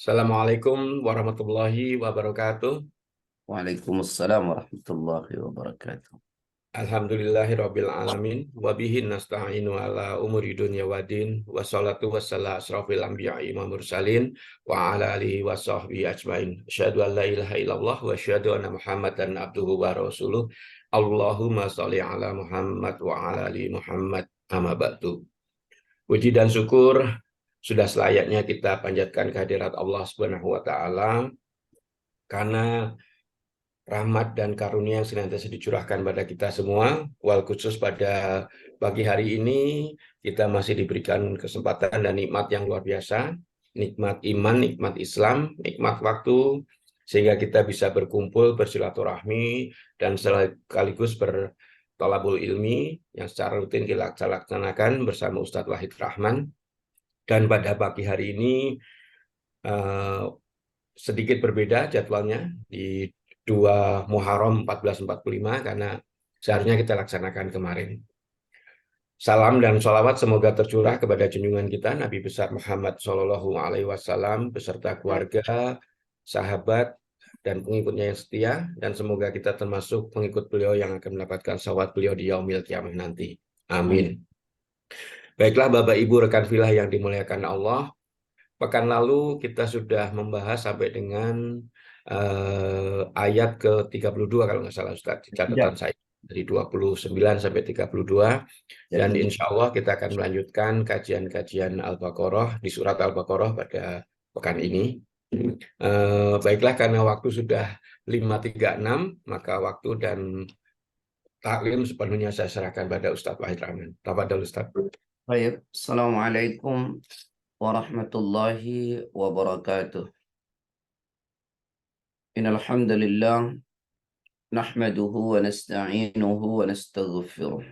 Assalamualaikum warahmatullahi wabarakatuh. Waalaikumsalam warahmatullahi wabarakatuh. Alhamdulillahirabbil alamin wa bihi nasta'inu ala umuri dunya waddin wassalatu wassalamu asrofil anbiya'i wa mursalin wa ala alihi wa sahbihi ajmain. Asyhadu an la ilaha illallah wa asyhadu anna Muhammadan abduhu wa rasuluh. Allahumma sholli ala Muhammad wa ala ali Muhammad amma ba'du. Puji dan syukur sudah selayaknya kita panjatkan kehadirat Allah Subhanahu wa taala karena rahmat dan karunia yang senantiasa dicurahkan pada kita semua, wal khusus pada pagi hari ini kita masih diberikan kesempatan dan nikmat yang luar biasa, nikmat iman, nikmat Islam, nikmat waktu, sehingga kita bisa berkumpul, bersilaturahmi, dan sekaligus bertolabul ilmi yang secara rutin kita laksanakan bersama Ustadz Wahid Rahman. Dan pada pagi hari ini sedikit berbeda jadwalnya di 2 Muharram 1445 karena seharusnya kita laksanakan kemarin. Salam dan sholawat semoga tercurah kepada junjungan kita Nabi besar Muhammad Shallallahu Alaihi Wasallam beserta keluarga, sahabat, dan pengikutnya yang setia, dan semoga kita termasuk pengikut beliau yang akan mendapatkan syafaaat beliau di yaumil kiamah nanti. Amin. Baiklah Bapak Ibu rekan filah yang dimuliakan Allah, pekan lalu kita sudah membahas sampai dengan ayat ke-32 kalau nggak salah Ustaz, di catatan saya dari 29 sampai 32, dan insya Allah kita akan melanjutkan kajian-kajian Al-Baqarah di surat Al-Baqarah pada pekan ini. Baiklah, karena waktu sudah 5.36, maka waktu dan taklim sepenuhnya saya serahkan pada Ustadz Wahid Rahman. Tafadhol Ustadz. Baik, Assalamualaikum warahmatullahi wabarakatuh. Innal hamdalillah nahmaduhu wa nasta'inuhu wa nastaghfiruh.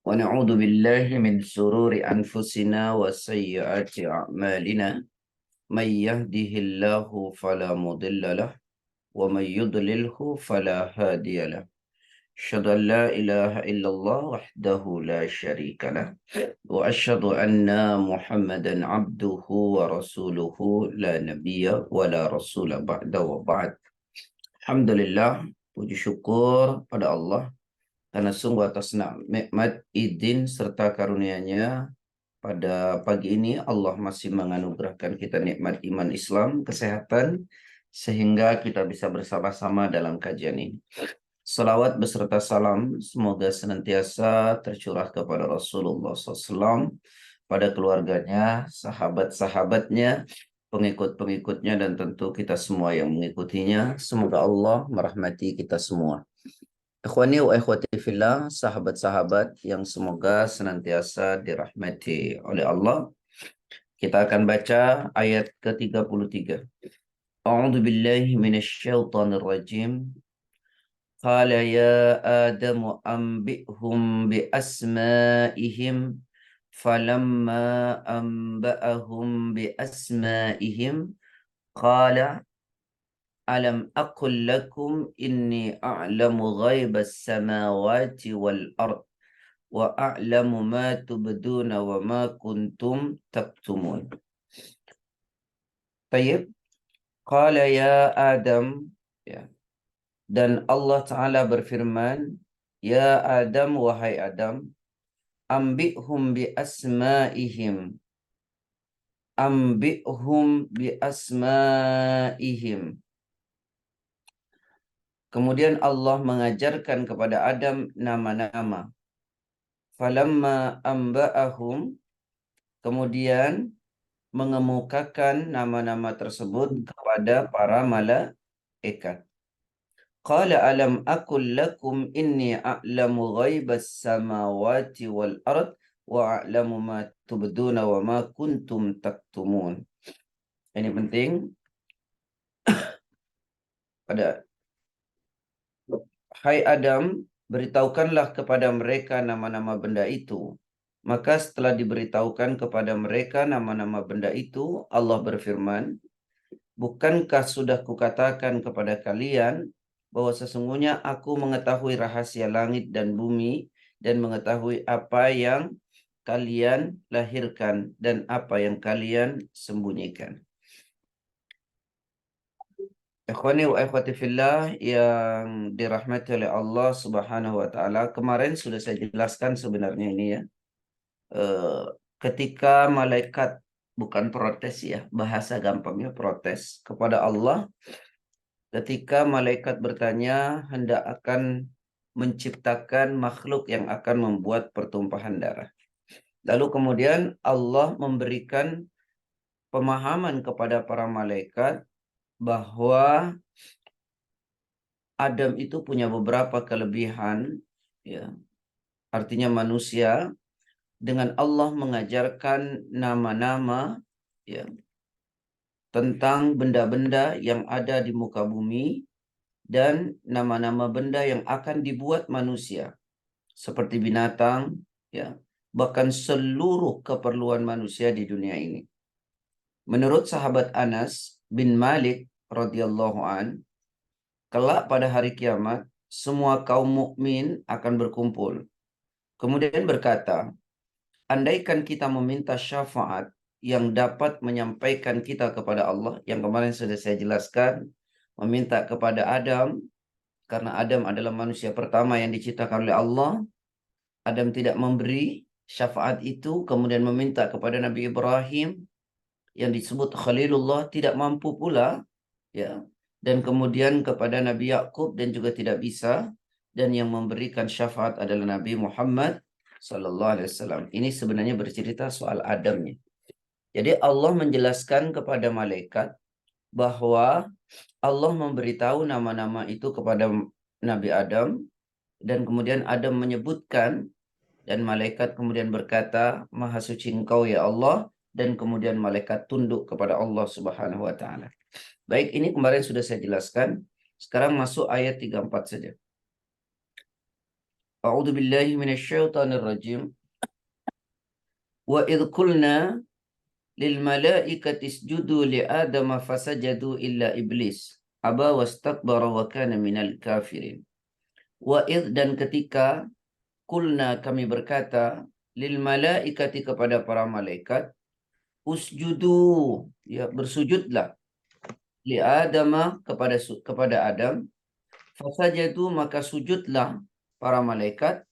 Wa na'udzu billahi min shururi anfusina wa sayyiati a'malina. May yahdihillahu fala mudilla lahu wa may yudlilhu fala hadiya lahu. أشهد أن لا إله إلا الله وحده لا شريك له وأشهد أن محمدا عبده ورسوله لا نبي ولا رسول بعد وبعد. Alhamdulillah, puji syukur pada Allah karena sungguh atas nikmat, izin serta karunia-Nya pada pagi ini Allah masih menganugerahkan kita nikmat iman Islam, kesehatan, sehingga kita bisa bersama-sama dalam kajian ini. Salawat beserta salam semoga senantiasa tercurah kepada Rasulullah SAW, pada keluarganya, sahabat-sahabatnya, pengikut-pengikutnya, dan tentu kita semua yang mengikutinya. Semoga Allah merahmati kita semua. Ikhwani wa ikhwati fillah, sahabat-sahabat yang semoga senantiasa dirahmati oleh Allah. Kita akan baca ayat ke-33. A'udzu billahi minasyaitonir rajim. قال يا آدم أنبئهم بأسمائهم فلما أنبأهم بأسمائهم قال ألم أقل لكم إني أعلم غيب السماوات والأرض وأعلم ما تبدون وما كنتم تكتمون. طيب. قال يا آدم, ya. Dan Allah Ta'ala berfirman, Ya Adam, wahai Adam, Ambi'hum bi asma'ihim. Ambi'hum bi asma'ihim. Kemudian Allah mengajarkan kepada Adam nama-nama. Falamma amba'ahum. Kemudian mengemukakan nama-nama tersebut kepada para malaikat. Qala alam aqul lakum inni a'lamu ghaibas samawati wal ard wa a'lamu ma tubduna wa ma kuntum taktumun. Ini penting. Hai Adam, beritahukanlah kepada mereka nama-nama benda itu. Maka setelah diberitahukan kepada mereka nama-nama benda itu, Allah berfirman, bukankah sudah kukatakan kepada kalian bahwa sesungguhnya aku mengetahui rahasia langit dan bumi dan mengetahui apa yang kalian lahirkan dan apa yang kalian sembunyikan. Ikhwani wa akhwati fillah yang dirahmati oleh Allah Subhanahu wa taala, kemarin sudah saya jelaskan sebenarnya ini ya. Eh, Ketika malaikat, bukan protes ya, bahasa gampangnya protes kepada Allah, ketika malaikat bertanya hendak akan menciptakan makhluk yang akan membuat pertumpahan darah. Lalu kemudian Allah memberikan pemahaman kepada para malaikat bahwa Adam itu punya beberapa kelebihan, ya. Artinya manusia dengan Allah mengajarkan nama-nama, ya, tentang benda-benda yang ada di muka bumi dan nama-nama benda yang akan dibuat manusia seperti binatang, ya, bahkan seluruh keperluan manusia di dunia ini. Menurut sahabat Anas bin Malik radhiyallahu an, kelak pada hari kiamat semua kaum mukmin akan berkumpul. Kemudian berkata, andaikan kita meminta syafaat yang dapat menyampaikan kita kepada Allah, yang kemarin sudah saya jelaskan, meminta kepada Adam, karena Adam adalah manusia pertama yang diciptakan oleh Allah. Adam tidak memberi syafaat itu, kemudian meminta kepada Nabi Ibrahim yang disebut Khalilullah, tidak mampu pula, ya. Dan kemudian kepada Nabi Yakub dan juga tidak bisa, dan yang memberikan syafaat adalah Nabi Muhammad sallallahu alaihi wasallam. Ini sebenarnya bercerita soal Adamnya. Jadi Allah menjelaskan kepada malaikat bahwa Allah memberitahu nama-nama itu kepada Nabi Adam, dan kemudian Adam menyebutkan, dan malaikat kemudian berkata, Maha suci Engkau ya Allah, dan kemudian malaikat tunduk kepada Allah Subhanahu wa taala. Baik, ini kemarin sudah saya jelaskan. Sekarang masuk ayat 34 saja. A'udzu billahi minasyaitonir rajim. Wa idh qulna lil malaikati isjudu li adama fasajadu illa iblis aba wastakbara wa kana minal kafirin. Wa idh, dan ketika, kulna kami berkata, lil malaikati kepada para malaikat, usjudu, ya, bersujudlah, li adama kepada Adam, fasajadu maka sujudlah para malaikat,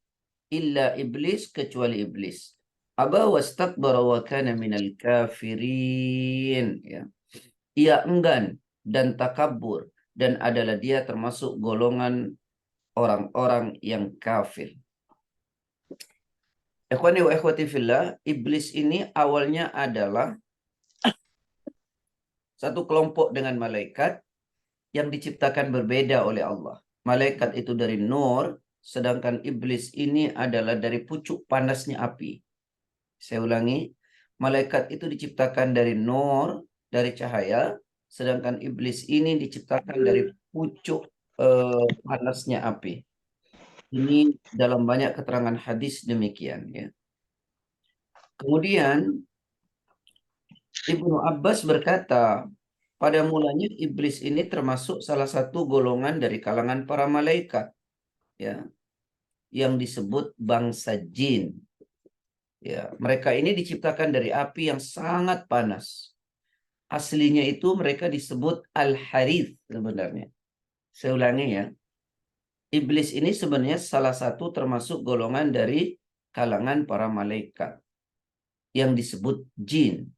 illa iblis kecuali iblis, aba wastakbara wa kana minal kafirin, ya. Ia enggan dan takabur, dan adalah dia termasuk golongan orang-orang yang kafir. Ikhwani wa ikhwati fillah, iblis ini awalnya adalah satu kelompok dengan malaikat yang diciptakan berbeda oleh Allah. Malaikat itu dari nur, sedangkan iblis ini adalah dari pucuk panasnya api. Saya ulangi, malaikat itu diciptakan dari nur, dari cahaya, sedangkan iblis ini diciptakan dari pucuk panasnya api. Ini dalam banyak keterangan hadis demikian, ya. Kemudian Ibnu Abbas berkata, pada mulanya iblis ini termasuk salah satu golongan dari kalangan para malaikat, ya, yang disebut bangsa jin. Ya, mereka ini diciptakan dari api yang sangat panas. Aslinya itu mereka disebut al-harith sebenarnya. Saya ulangi ya. Iblis ini sebenarnya salah satu termasuk golongan dari kalangan para malaikat yang disebut jin.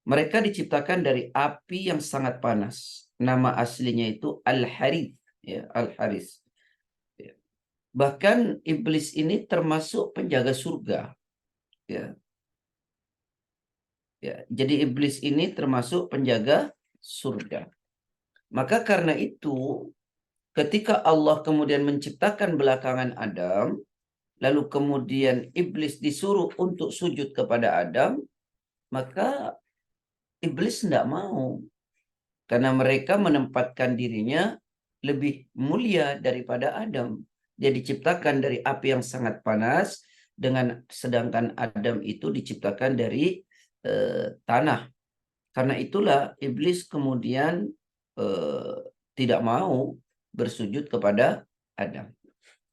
Mereka diciptakan dari api yang sangat panas. Nama aslinya itu al-harith, ya, al-harith. Ya. Bahkan iblis ini termasuk penjaga surga, ya. Ya, jadi iblis ini termasuk penjaga surga. Maka karena itu, ketika Allah kemudian menciptakan belakangan Adam, lalu kemudian iblis disuruh untuk sujud kepada Adam, maka iblis tidak mau. Karena mereka menempatkan dirinya lebih mulia daripada Adam. Dia diciptakan dari api yang sangat panas, sedangkan Adam itu diciptakan dari tanah. Karena itulah iblis kemudian tidak mau bersujud kepada Adam.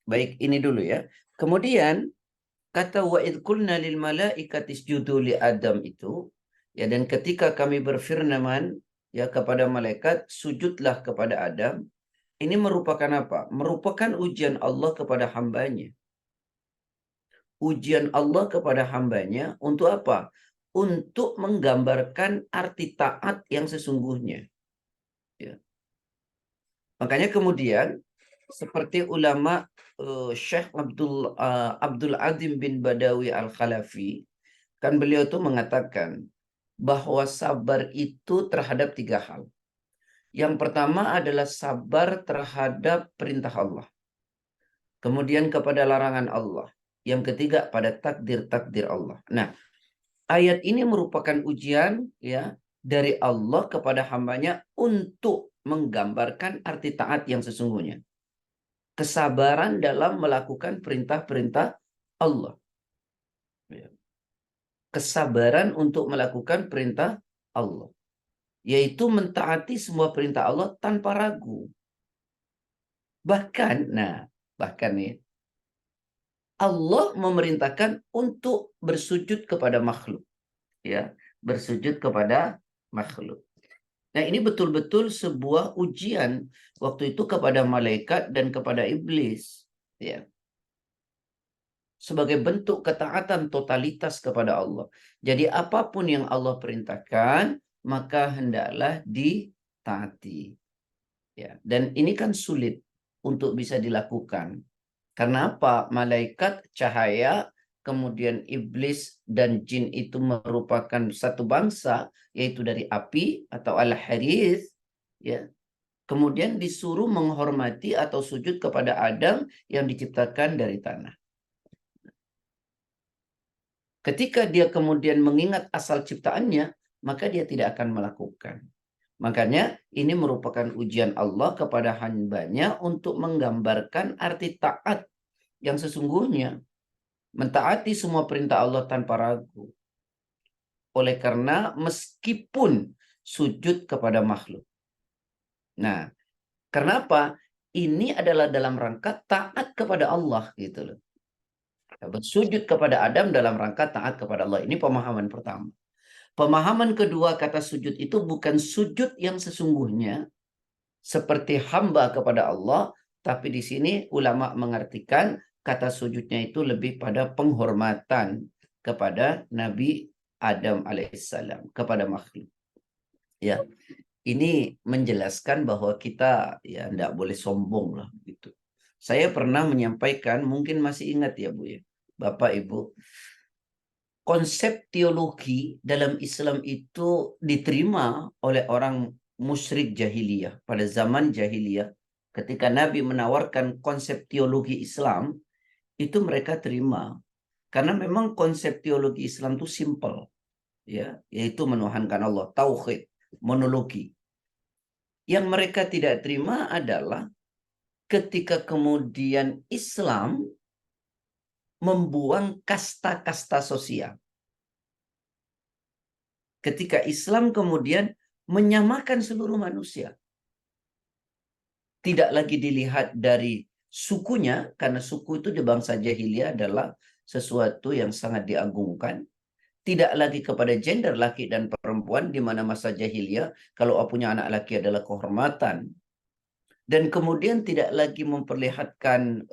Baik, ini dulu ya. Kemudian kata wa idh qulna lil malaikati isjudu li Adam itu, ya, dan ketika kami berfirman ya kepada malaikat, sujudlah kepada Adam. Ini merupakan apa? Merupakan ujian Allah kepada hambanya. Ujian Allah kepada hambanya untuk apa? Untuk menggambarkan arti taat yang sesungguhnya. Ya. Makanya kemudian seperti ulama Syekh Abdul Azim bin Badawi Al-Khalafi, kan beliau itu mengatakan bahwa sabar itu terhadap 3 hal. Yang pertama adalah sabar terhadap perintah Allah. Kemudian kepada larangan Allah. Yang ketiga pada takdir-takdir Allah. Nah, ayat ini merupakan ujian ya dari Allah kepada hambanya untuk menggambarkan arti taat yang sesungguhnya. Kesabaran dalam melakukan perintah-perintah Allah. Kesabaran untuk melakukan perintah Allah. Yaitu mentaati semua perintah Allah tanpa ragu. Bahkan nih, Allah memerintahkan untuk bersujud kepada makhluk. Ya, bersujud kepada makhluk. Nah, ini betul-betul sebuah ujian waktu itu kepada malaikat dan kepada iblis, ya. Sebagai bentuk ketaatan totalitas kepada Allah. Jadi apapun yang Allah perintahkan, maka hendaklah ditaati. Ya, dan ini kan sulit untuk bisa dilakukan. Karena apa? Malaikat cahaya, kemudian iblis dan jin itu merupakan satu bangsa, yaitu dari api atau al-harith, ya. Kemudian disuruh menghormati atau sujud kepada Adam yang diciptakan dari tanah. Ketika dia kemudian mengingat asal ciptaannya, maka dia tidak akan melakukan. Makanya ini merupakan ujian Allah kepada hambanya untuk menggambarkan arti taat yang sesungguhnya. Mentaati semua perintah Allah tanpa ragu. Oleh karena meskipun sujud kepada makhluk. Nah, kenapa? Ini adalah dalam rangka taat kepada Allah gitu loh. Bersujud kepada Adam dalam rangka taat kepada Allah. Ini pemahaman pertama. Pemahaman kedua, kata sujud itu bukan sujud yang sesungguhnya seperti hamba kepada Allah, tapi di sini ulama mengartikan kata sujudnya itu lebih pada penghormatan kepada Nabi Adam alaihissalam, kepada makhluk. Ya, ini menjelaskan bahwa kita ya tidak boleh sombong lah gitu. Saya pernah menyampaikan, mungkin masih ingat ya Bu ya, Bapak Ibu, konsep teologi dalam Islam itu diterima oleh orang musyrik jahiliyah pada zaman jahiliyah. Ketika Nabi menawarkan konsep teologi Islam, itu mereka terima. Karena memang konsep teologi Islam itu simple, ya, yaitu menuhankan Allah, tauhid, monologi. Yang mereka tidak terima adalah ketika kemudian Islam membuang kasta-kasta sosial. Ketika Islam kemudian menyamakan seluruh manusia. Tidak lagi dilihat dari sukunya, karena suku itu di bangsa jahiliyah adalah sesuatu yang sangat diagungkan. Tidak lagi kepada gender laki dan perempuan, di mana masa jahiliyah kalau punya anak laki adalah kehormatan. Dan kemudian tidak lagi memperlihatkan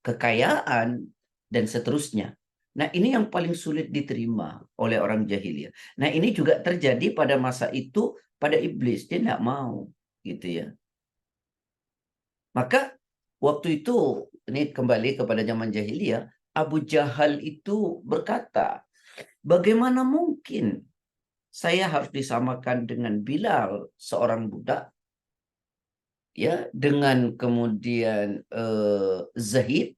kekayaan dan seterusnya. Nah, ini yang paling sulit diterima oleh orang jahiliyah. Nah, ini juga terjadi pada masa itu pada iblis. Dia tidak mau, gitu ya. Maka waktu itu, ini kembali kepada zaman jahiliyah, Abu Jahal itu berkata, bagaimana mungkin saya harus disamakan dengan Bilal, seorang budak, ya, dengan kemudian Zahid,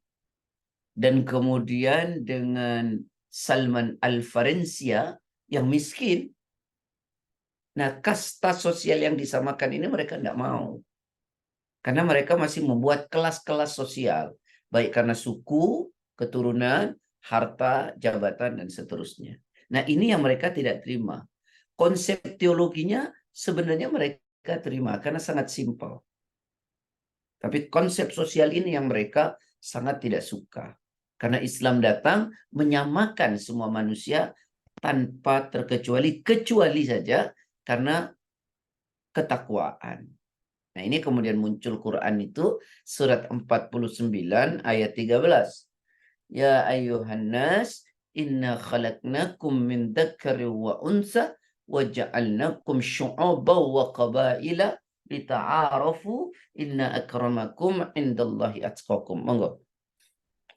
dan kemudian dengan Salman Al-Farensia yang miskin. Nah, kasta sosial yang disamakan ini mereka tidak mau. Karena mereka masih membuat kelas-kelas sosial. Baik karena suku, keturunan, harta, jabatan, dan seterusnya. Nah, ini yang mereka tidak terima. Konsep teologinya sebenarnya mereka terima karena sangat simpel. Tapi konsep sosial ini yang mereka sangat tidak suka. Karena Islam datang menyamakan semua manusia tanpa terkecuali, kecuali saja karena ketakwaan. Nah, ini kemudian muncul Quran itu surat 49 ayat 13. Ya ayuhan nas inna khalaqnakum min dzakari wa unsa wa ja'alnakum syu'uban wa qabaila lita'arafu inna akramakum indallahi atqakum. Monggo.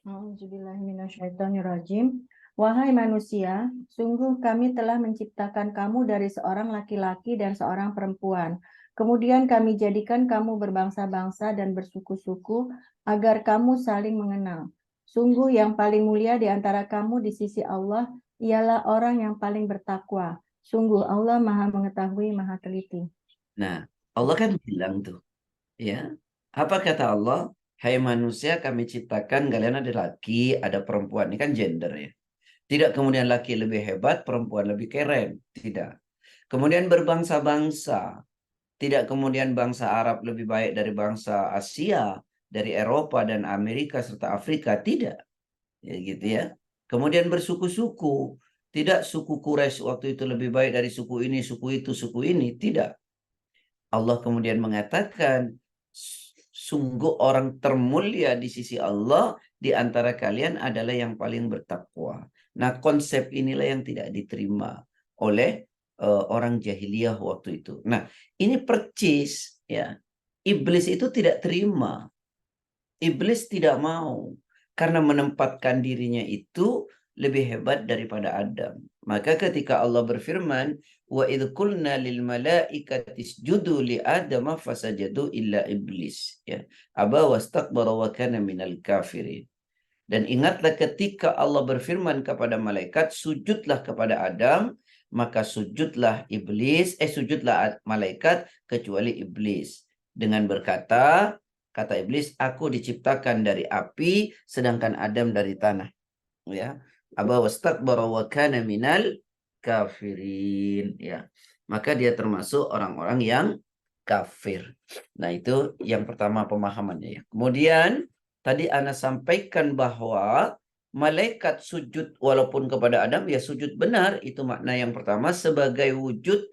Auzubillahiminasyaitonirrajim. Wahai manusia, sungguh kami telah menciptakan kamu dari seorang laki-laki dan seorang perempuan. Kemudian kami jadikan kamu berbangsa-bangsa dan bersuku-suku agar kamu saling mengenal. Sungguh yang paling mulia di antara kamu di sisi Allah ialah orang yang paling bertakwa. Sungguh Allah Maha Mengetahui, Maha Teliti. Nah, Allah kan bilang tuh, ya. Apa kata Allah? Hai manusia, kami ciptakan kalian ada laki, ada perempuan. Ini kan gender ya. Tidak kemudian laki lebih hebat, perempuan lebih keren. Tidak. Kemudian berbangsa-bangsa. Tidak kemudian bangsa Arab lebih baik dari bangsa Asia, dari Eropa dan Amerika serta Afrika. Tidak. Ya gitu ya. Kemudian bersuku-suku. Tidak suku Quraisy waktu itu lebih baik dari suku ini, suku itu, suku ini. Tidak. Allah kemudian mengatakan, sungguh orang termulia di sisi Allah di antara kalian adalah yang paling bertakwa. Nah, konsep inilah yang tidak diterima oleh orang jahiliyah waktu itu. Nah, ini percis ya. Iblis itu tidak terima. Iblis tidak mau karena menempatkan dirinya itu lebih hebat daripada Adam. Maka ketika Allah berfirman, wa idh qulna lil malaikati isjudu li adama fasajadu illa iblis, ya. Aba wastakbara wa kana minal kafirin. Dan ingatlah ketika Allah berfirman kepada malaikat, sujudlah kepada Adam, maka sujudlah sujudlah malaikat kecuali iblis. Dengan berkata, kata iblis, aku diciptakan dari api, sedangkan Adam dari tanah. Ya, aba wastakbara wa kana minal kafirin. Ya, maka dia termasuk orang-orang yang kafir. Nah, itu yang pertama pemahamannya ya. Kemudian tadi Ana sampaikan bahwa malaikat sujud walaupun kepada Adam ya sujud benar, itu makna yang pertama sebagai wujud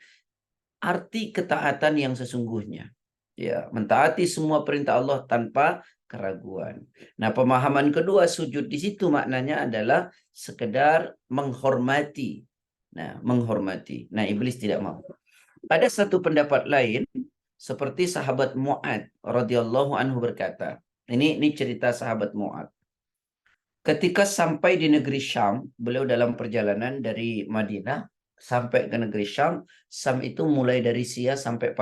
arti ketaatan yang sesungguhnya. Ya, mentaati semua perintah Allah tanpa keraguan. Nah, pemahaman kedua sujud di situ maknanya adalah sekedar menghormati. Nah, menghormati. Nah, iblis tidak mau. Ada satu pendapat lain seperti sahabat Mu'ad radhiyallahu anhu berkata, ini cerita sahabat Mu'ad. Ketika sampai di negeri Syam, beliau dalam perjalanan dari Madinah sampai ke negeri Syam. Syam itu mulai dari Syria sampai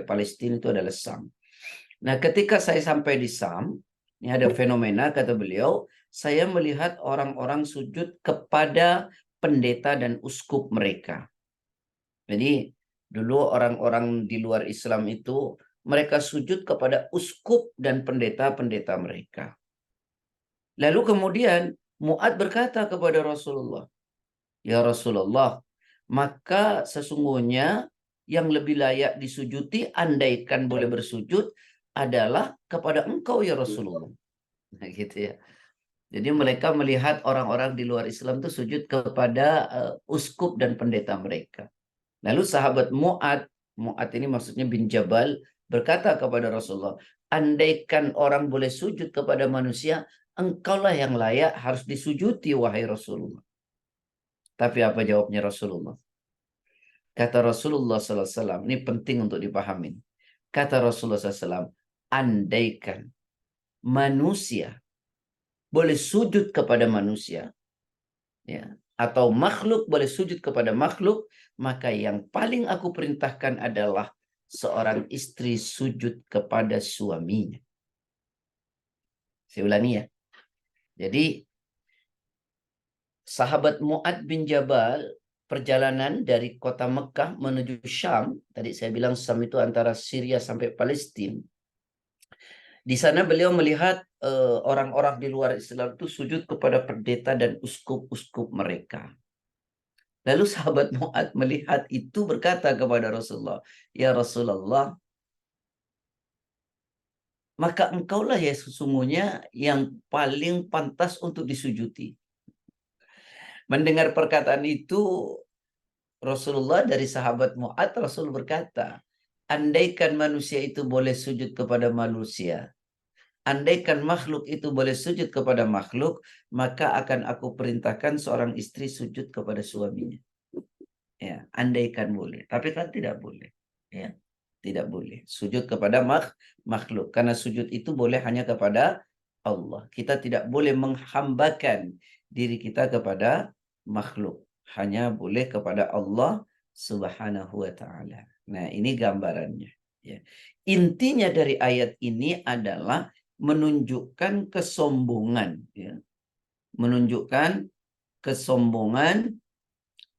Palestina itu adalah Syam. Nah, ketika saya sampai di Syam, ini ada fenomena kata beliau, saya melihat orang-orang sujud kepada pendeta dan uskup mereka. Jadi dulu orang-orang di luar Islam itu mereka sujud kepada uskup dan pendeta-pendeta mereka. Lalu kemudian Mu'ad berkata kepada Rasulullah, ya Rasulullah, maka sesungguhnya yang lebih layak disujudi andaikan boleh bersujud adalah kepada engkau ya Rasulullah. Nah, gitu ya. Jadi mereka melihat orang-orang di luar Islam itu sujud kepada uskup dan pendeta mereka. Lalu sahabat Mu'ad ini maksudnya bin Jabal, berkata kepada Rasulullah, andaikan orang boleh sujud kepada manusia, engkaulah yang layak harus disujudi wahai Rasulullah. Tapi apa jawabnya Rasulullah? Kata Rasulullah SAW, ini penting untuk dipahami. Kata Rasulullah SAW, andaikan manusia boleh sujud kepada manusia, ya, atau makhluk boleh sujud kepada makhluk, maka yang paling aku perintahkan adalah seorang istri sujud kepada suaminya. Saya ulangi ya. Jadi sahabat Mu'ad bin Jabal perjalanan dari kota Mekah menuju Syam, tadi saya bilang Syam itu antara Syria sampai Palestina. Di sana beliau melihat orang-orang di luar Islam itu sujud kepada pendeta dan uskup-uskup mereka. Lalu sahabat Mu'ad melihat itu berkata kepada Rasulullah, ya Rasulullah, maka engkaulah ya sesungguhnya yang paling pantas untuk disujudi. Mendengar perkataan itu Rasulullah dari sahabat Mu'ad, Rasul berkata, andaikan manusia itu boleh sujud kepada manusia, andaikan makhluk itu boleh sujud kepada makhluk, maka akan aku perintahkan seorang istri sujud kepada suaminya. Ya, andaikan boleh, tapi kan tidak boleh. Ya, tidak boleh sujud kepada makhluk, karena sujud itu boleh hanya kepada Allah. Kita tidak boleh menghambakan diri kita kepada makhluk, hanya boleh kepada Allah Subhanahu wa taala. Nah, ini gambarannya, ya. Intinya dari ayat ini adalah menunjukkan kesombongan, ya. Menunjukkan kesombongan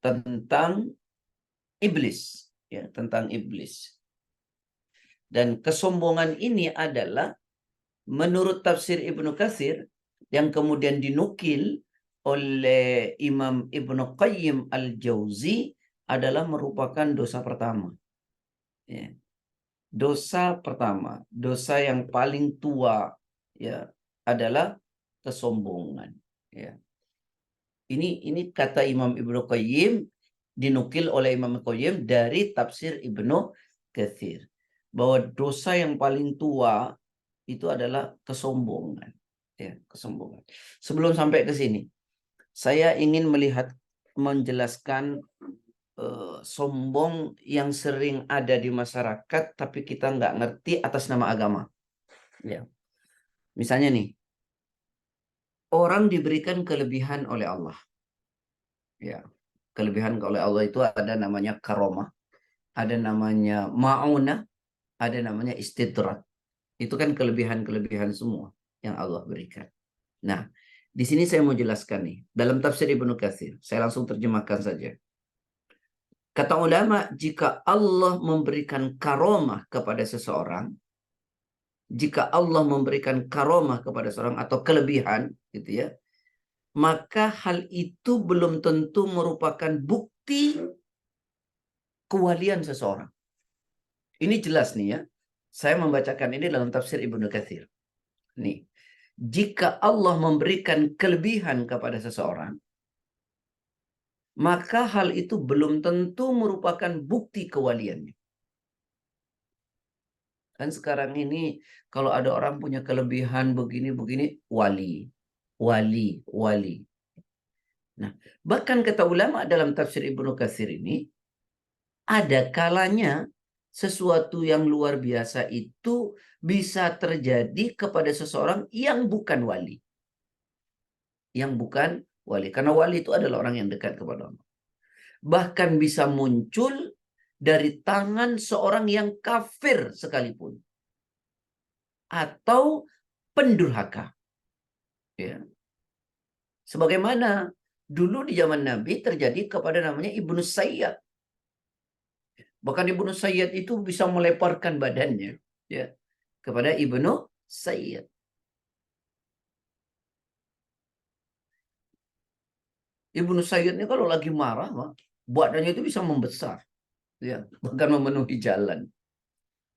tentang iblis, ya, tentang iblis. Dan kesombongan ini adalah menurut tafsir Ibnu Katsir yang kemudian dinukil oleh Imam Ibnu Qayyim Al-Jauzi adalah merupakan dosa pertama. Ya. Dosa pertama, dosa yang paling tua, ya, adalah kesombongan. Ya. Ini kata Imam Ibnu Qayyim, dinukil oleh Imam Ibnu Qayyim dari tafsir Ibnu Katsir, bahwa dosa yang paling tua itu adalah kesombongan, ya, kesombongan. Sebelum sampai ke sini, saya ingin menjelaskan sombong yang sering ada di masyarakat, tapi kita nggak ngerti atas nama agama. Ya. Misalnya nih, orang diberikan kelebihan oleh Allah. Ya, kelebihan oleh Allah itu ada namanya karomah, ada namanya ma'unah, ada namanya istidrak. Itu kan kelebihan-kelebihan semua yang Allah berikan. Nah, di sini saya mau jelaskan nih, dalam tafsir Ibnu Katsir, saya langsung terjemahkan saja. Kata ulama, jika Allah memberikan karomah kepada seseorang, jika Allah memberikan karomah kepada seseorang atau kelebihan, gitu ya, maka hal itu belum tentu merupakan bukti kewalian seseorang. Ini jelas nih ya. Saya membacakan ini dalam tafsir Ibnu Katsir. Nih, jika Allah memberikan kelebihan kepada seseorang, maka hal itu belum tentu merupakan bukti kewaliannya. Kan sekarang ini kalau ada orang punya kelebihan begini-begini, wali, wali, wali. Nah, bahkan kata ulama dalam tafsir Ibnu Katsir ini, ada kalanya sesuatu yang luar biasa itu bisa terjadi kepada seseorang yang bukan wali. Yang bukan wali. Karena wali itu adalah orang yang dekat kepada Allah. Bahkan bisa muncul dari tangan seorang yang kafir sekalipun. Atau pendurhaka. Ya. Sebagaimana dulu di zaman Nabi terjadi kepada namanya Ibnu Sayyad. Bahkan Ibnu Sayyad itu bisa meleparkan badannya, ya, kepada Ibnu Sayyad. Ibnu Sayyid ini kalau lagi marah, badannya itu bisa membesar, ya, bahkan memenuhi jalan.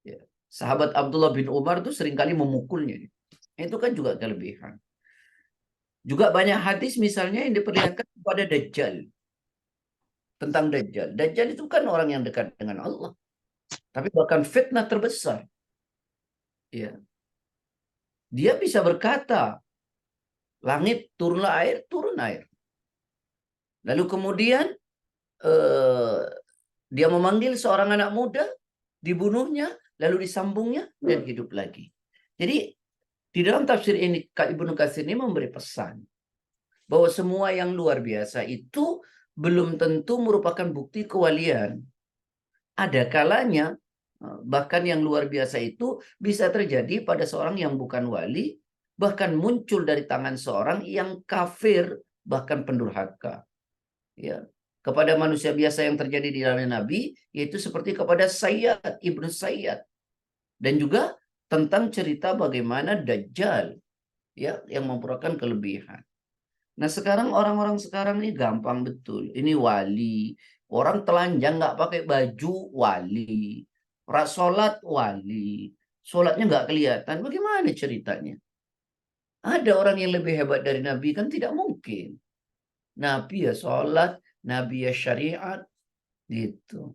Ya. Sahabat Abdullah bin Umar itu seringkali memukulnya. Itu kan juga kelebihan. Juga banyak hadis misalnya yang diperlihatkan kepada Dajjal. Tentang Dajjal. Dajjal itu kan orang yang dekat dengan Allah. Tapi bahkan fitnah terbesar. Ya. Dia bisa berkata, langit turunlah air, turun air. Lalu kemudian dia memanggil seorang anak muda, dibunuhnya, lalu disambungnya, dan hidup lagi. Jadi di dalam tafsir ini, Ibnu Katsir ini memberi pesan bahwa semua yang luar biasa itu belum tentu merupakan bukti kewalian. Ada kalanya bahkan yang luar biasa itu bisa terjadi pada seorang yang bukan wali, bahkan muncul dari tangan seorang yang kafir, bahkan pendurhaka. Ya, kepada manusia biasa yang terjadi di zaman Nabi, yaitu seperti kepada Sayyad, Ibnu Sayyad. Dan juga tentang cerita bagaimana Dajjal, ya, yang memperolehkan kelebihan. Nah, sekarang orang-orang sekarang ini gampang betul. Ini wali. Orang telanjang nggak pakai baju, wali. Sholat, wali. Sholatnya nggak kelihatan. Bagaimana ceritanya? Ada orang yang lebih hebat dari Nabi? Kan tidak mungkin. Nabi ya sholat, Nabi ya syariat. Gitu.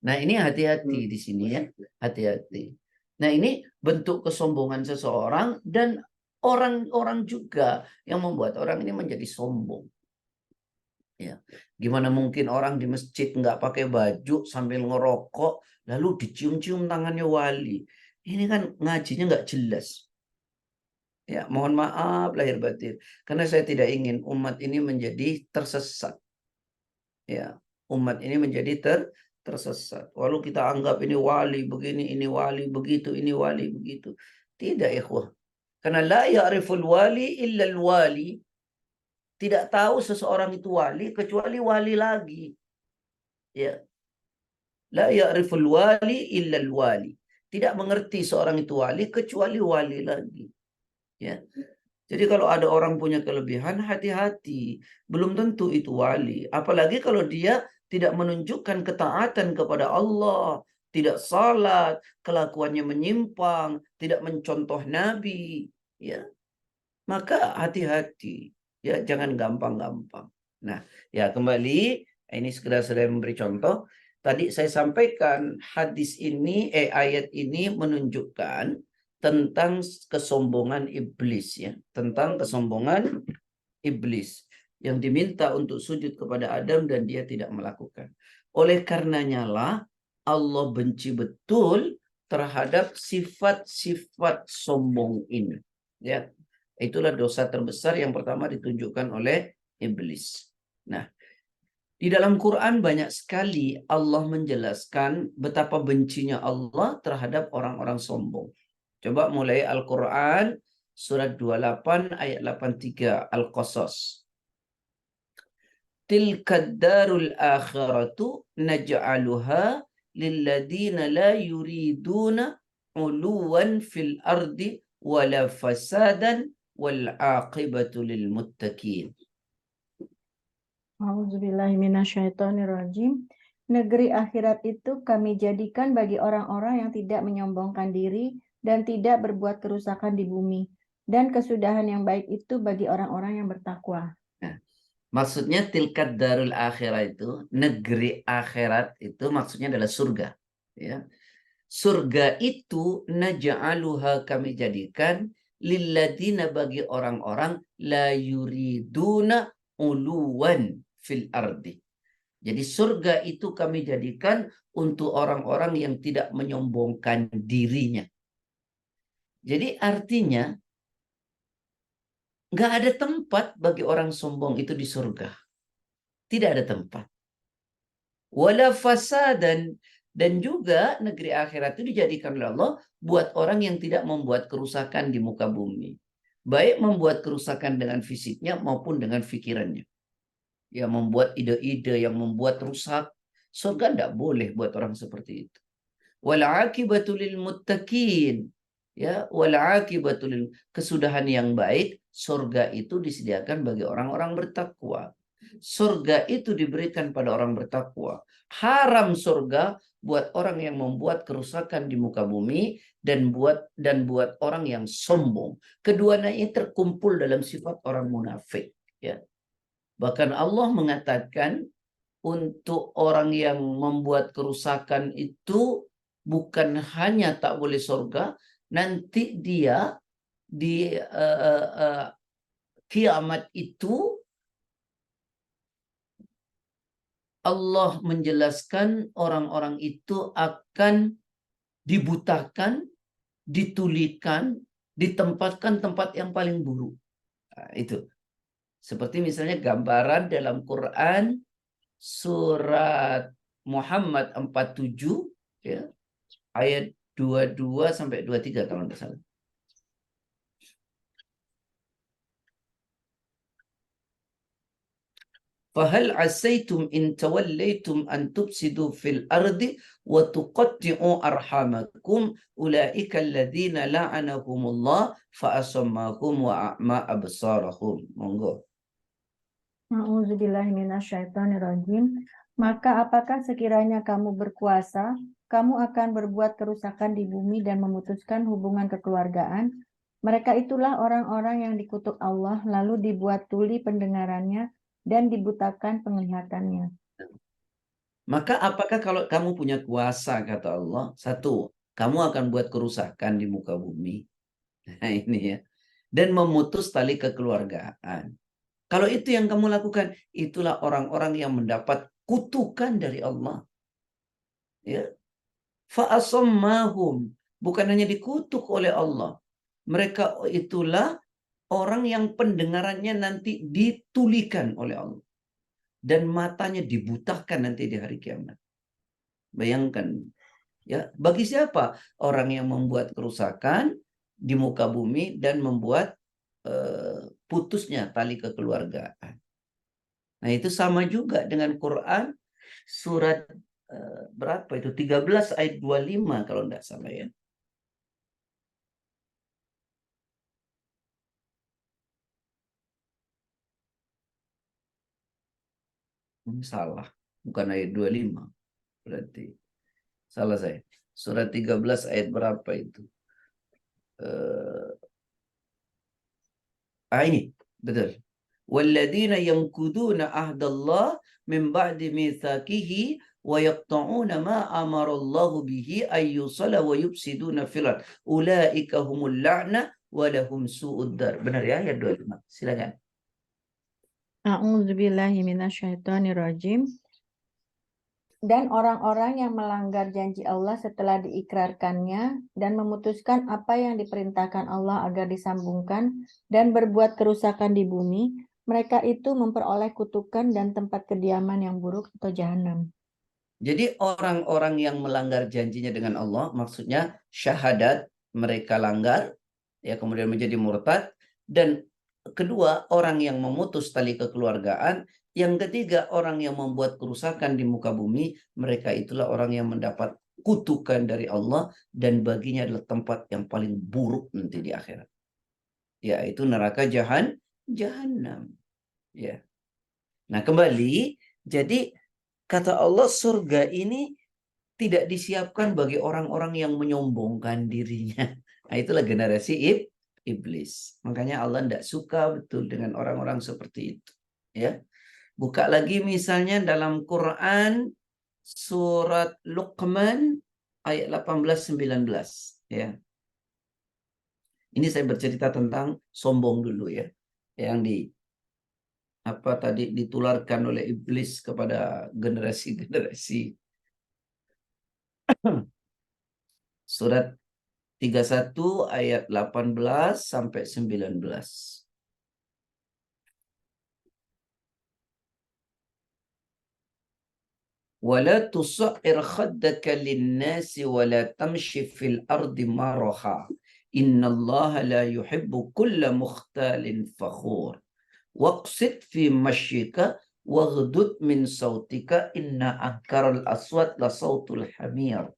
Nah, ini hati-hati di sini ya, hati-hati. Nah, ini bentuk kesombongan seseorang dan orang-orang juga yang membuat orang ini menjadi sombong. Ya, gimana mungkin orang di masjid nggak pakai baju sambil ngerokok, lalu dicium-cium tangannya wali. Ini kan ngajinya nggak jelas. Ya, mohon maaf lahir batin, karena saya tidak ingin umat ini menjadi tersesat. Ya, umat ini menjadi tersesat. Walau kita anggap ini wali begini, ini wali begitu, ini wali begitu. Tidak, ikhwah. Karena la ya'riful wali illa wali. Tidak tahu seseorang itu wali kecuali wali lagi. Ya. La ya'riful wali illa wali. Tidak mengerti seorang itu wali kecuali wali lagi. Ya. Jadi kalau ada orang punya kelebihan, hati-hati. Belum tentu itu wali. Apalagi kalau dia tidak menunjukkan ketaatan kepada Allah, tidak salat, kelakuannya menyimpang, tidak mencontoh Nabi, ya. Maka hati-hati. Ya, jangan gampang-gampang. Nah, ya kembali ini sekedar saya memberi contoh. Tadi saya sampaikan hadis ini, ayat ini menunjukkan tentang kesombongan iblis ya, tentang kesombongan iblis yang diminta untuk sujud kepada Adam dan dia tidak melakukan. Oleh karenanya lah Allah benci betul terhadap sifat-sifat sombong ini. Ya, itulah dosa terbesar yang pertama ditunjukkan oleh iblis. Nah, di dalam Quran banyak sekali Allah menjelaskan betapa bencinya Allah terhadap orang-orang sombong. Coba mulai Al-Quran surat 28 ayat 83 Al-Qasas. Tilkad darul akhiratu naj'aluha lilladina la yuriduna uluwan fil ardi wala fasadan wal aqibatu lil muttaqin. A'udzubillahiminasyaitonirrajim. Negeri akhirat itu kami jadikan bagi orang-orang yang tidak menyombongkan diri dan tidak berbuat kerusakan di bumi. Dan kesudahan yang baik itu bagi orang-orang yang bertakwa. Nah, maksudnya tilkad darul akhirat itu, negeri akhirat itu maksudnya adalah surga. Ya. Surga itu naj'aluha kami jadikan lilladina bagi orang-orang la yuriduna uluwan fil ardi. Jadi surga itu kami jadikan untuk orang-orang yang tidak menyombongkan dirinya. Jadi artinya nggak ada tempat bagi orang sombong itu di surga. Tidak ada tempat. Wala fasadan, dan juga negeri akhirat itu dijadikan oleh Allah buat orang yang tidak membuat kerusakan di muka bumi. Baik membuat kerusakan dengan fisiknya maupun dengan pikirannya. Ya, membuat ide-ide yang membuat rusak. Surga tidak boleh buat orang seperti itu. Wal aqibatu lil muttaqin. Ya, wal aqibatu lil, kesudahan yang baik, surga itu disediakan bagi orang-orang bertakwa. Surga itu diberikan pada orang bertakwa. Haram surga buat orang yang membuat kerusakan di muka bumi dan buat orang yang sombong. Keduanya ini terkumpul dalam sifat orang munafik, ya. Bahkan Allah mengatakan untuk orang yang membuat kerusakan itu bukan hanya tak boleh surga, nanti dia di kiamat itu Allah menjelaskan orang-orang itu akan dibutakan, ditulikan, ditempatkan tempat yang paling buruk. Nah, itu. Seperti misalnya gambaran dalam Quran surat Muhammad 47 ya, ayat 22 sampai 23 kalau tidak salah. Fahal asaitum in tawallaitum an tufsidu fil ardi wa tuqatti'u arhamakum ulaika alladhina la'anahumullah fa asammahum wa a'ma absarahum. Monggo. A'udzubillahiminasyaitonirrajim. Maka apakah sekiranya kamu berkuasa, kamu akan berbuat kerusakan di bumi dan memutuskan hubungan kekeluargaan? Mereka itulah orang-orang yang dikutuk Allah, lalu dibuat tuli pendengarannya dan dibutakan penglihatannya. Maka apakah kalau kamu punya kuasa, kata Allah, satu, kamu akan buat kerusakan di muka bumi. Nah ini ya. Dan memutus tali kekeluargaan. Kalau itu yang kamu lakukan, itulah orang-orang yang mendapat kutukan dari Allah. Ya. Fa'asammahum. Bukan hanya dikutuk oleh Allah. Mereka itulah orang yang pendengarannya nanti ditulikan oleh Allah. Dan matanya dibutakan nanti di hari kiamat. Bayangkan. Ya, bagi siapa? Orang yang membuat kerusakan di muka bumi dan membuat putusnya tali kekeluargaan. Nah, itu sama juga dengan Quran surat berapa itu? 13 ayat 25 kalau tidak salah ya. Salah, bukan ayat 25. Berarti salah saya. Surat 13 ayat berapa itu? Ini betul. Walladzina yanquduna ahdallah min ba'di mitsaqihi wa yaqta'una ma amara Allah bihi ay yusalla wa yufsiduna fil ard. Ulaika humul la'na wa lahum su'ud dar. Benar ya ayat 25. Silakan. A'udzubillahi minasyaitonirrajim. Dan orang-orang yang melanggar janji Allah setelah diikrarkannya dan memutuskan apa yang diperintahkan Allah agar disambungkan dan berbuat kerusakan di bumi, mereka itu memperoleh kutukan dan tempat kediaman yang buruk atau jahanam. Jadi orang-orang yang melanggar janjinya dengan Allah, maksudnya syahadat mereka langgar, ya kemudian menjadi murtad, dan kedua orang yang memutus tali kekeluargaan, yang ketiga orang yang membuat kerusakan di muka bumi, mereka itulah orang yang mendapat kutukan dari Allah dan baginya adalah tempat yang paling buruk nanti di akhirat, yaitu neraka jahanam. Ya. Nah kembali, jadi kata Allah surga ini tidak disiapkan bagi orang-orang yang menyombongkan dirinya. Nah itulah generasi iblis. Makanya Allah tidak suka betul dengan orang-orang seperti itu. Ya, buka lagi misalnya dalam Quran surat Luqman ayat 18-19. Ya, ini saya bercerita tentang sombong dulu ya, yang apa tadi ditularkan oleh iblis kepada generasi-generasi. Surat 31 ayat 18 sampai 19. Wala tusa'ir khaddaka lin-nasi wala tamshi fil ardi maraha. Innallaha la yuhibbu kulla mukhtalin fakhur. Waqsid fi mashyika waghdud min sautika inna ankaral aswat la sautul hamir.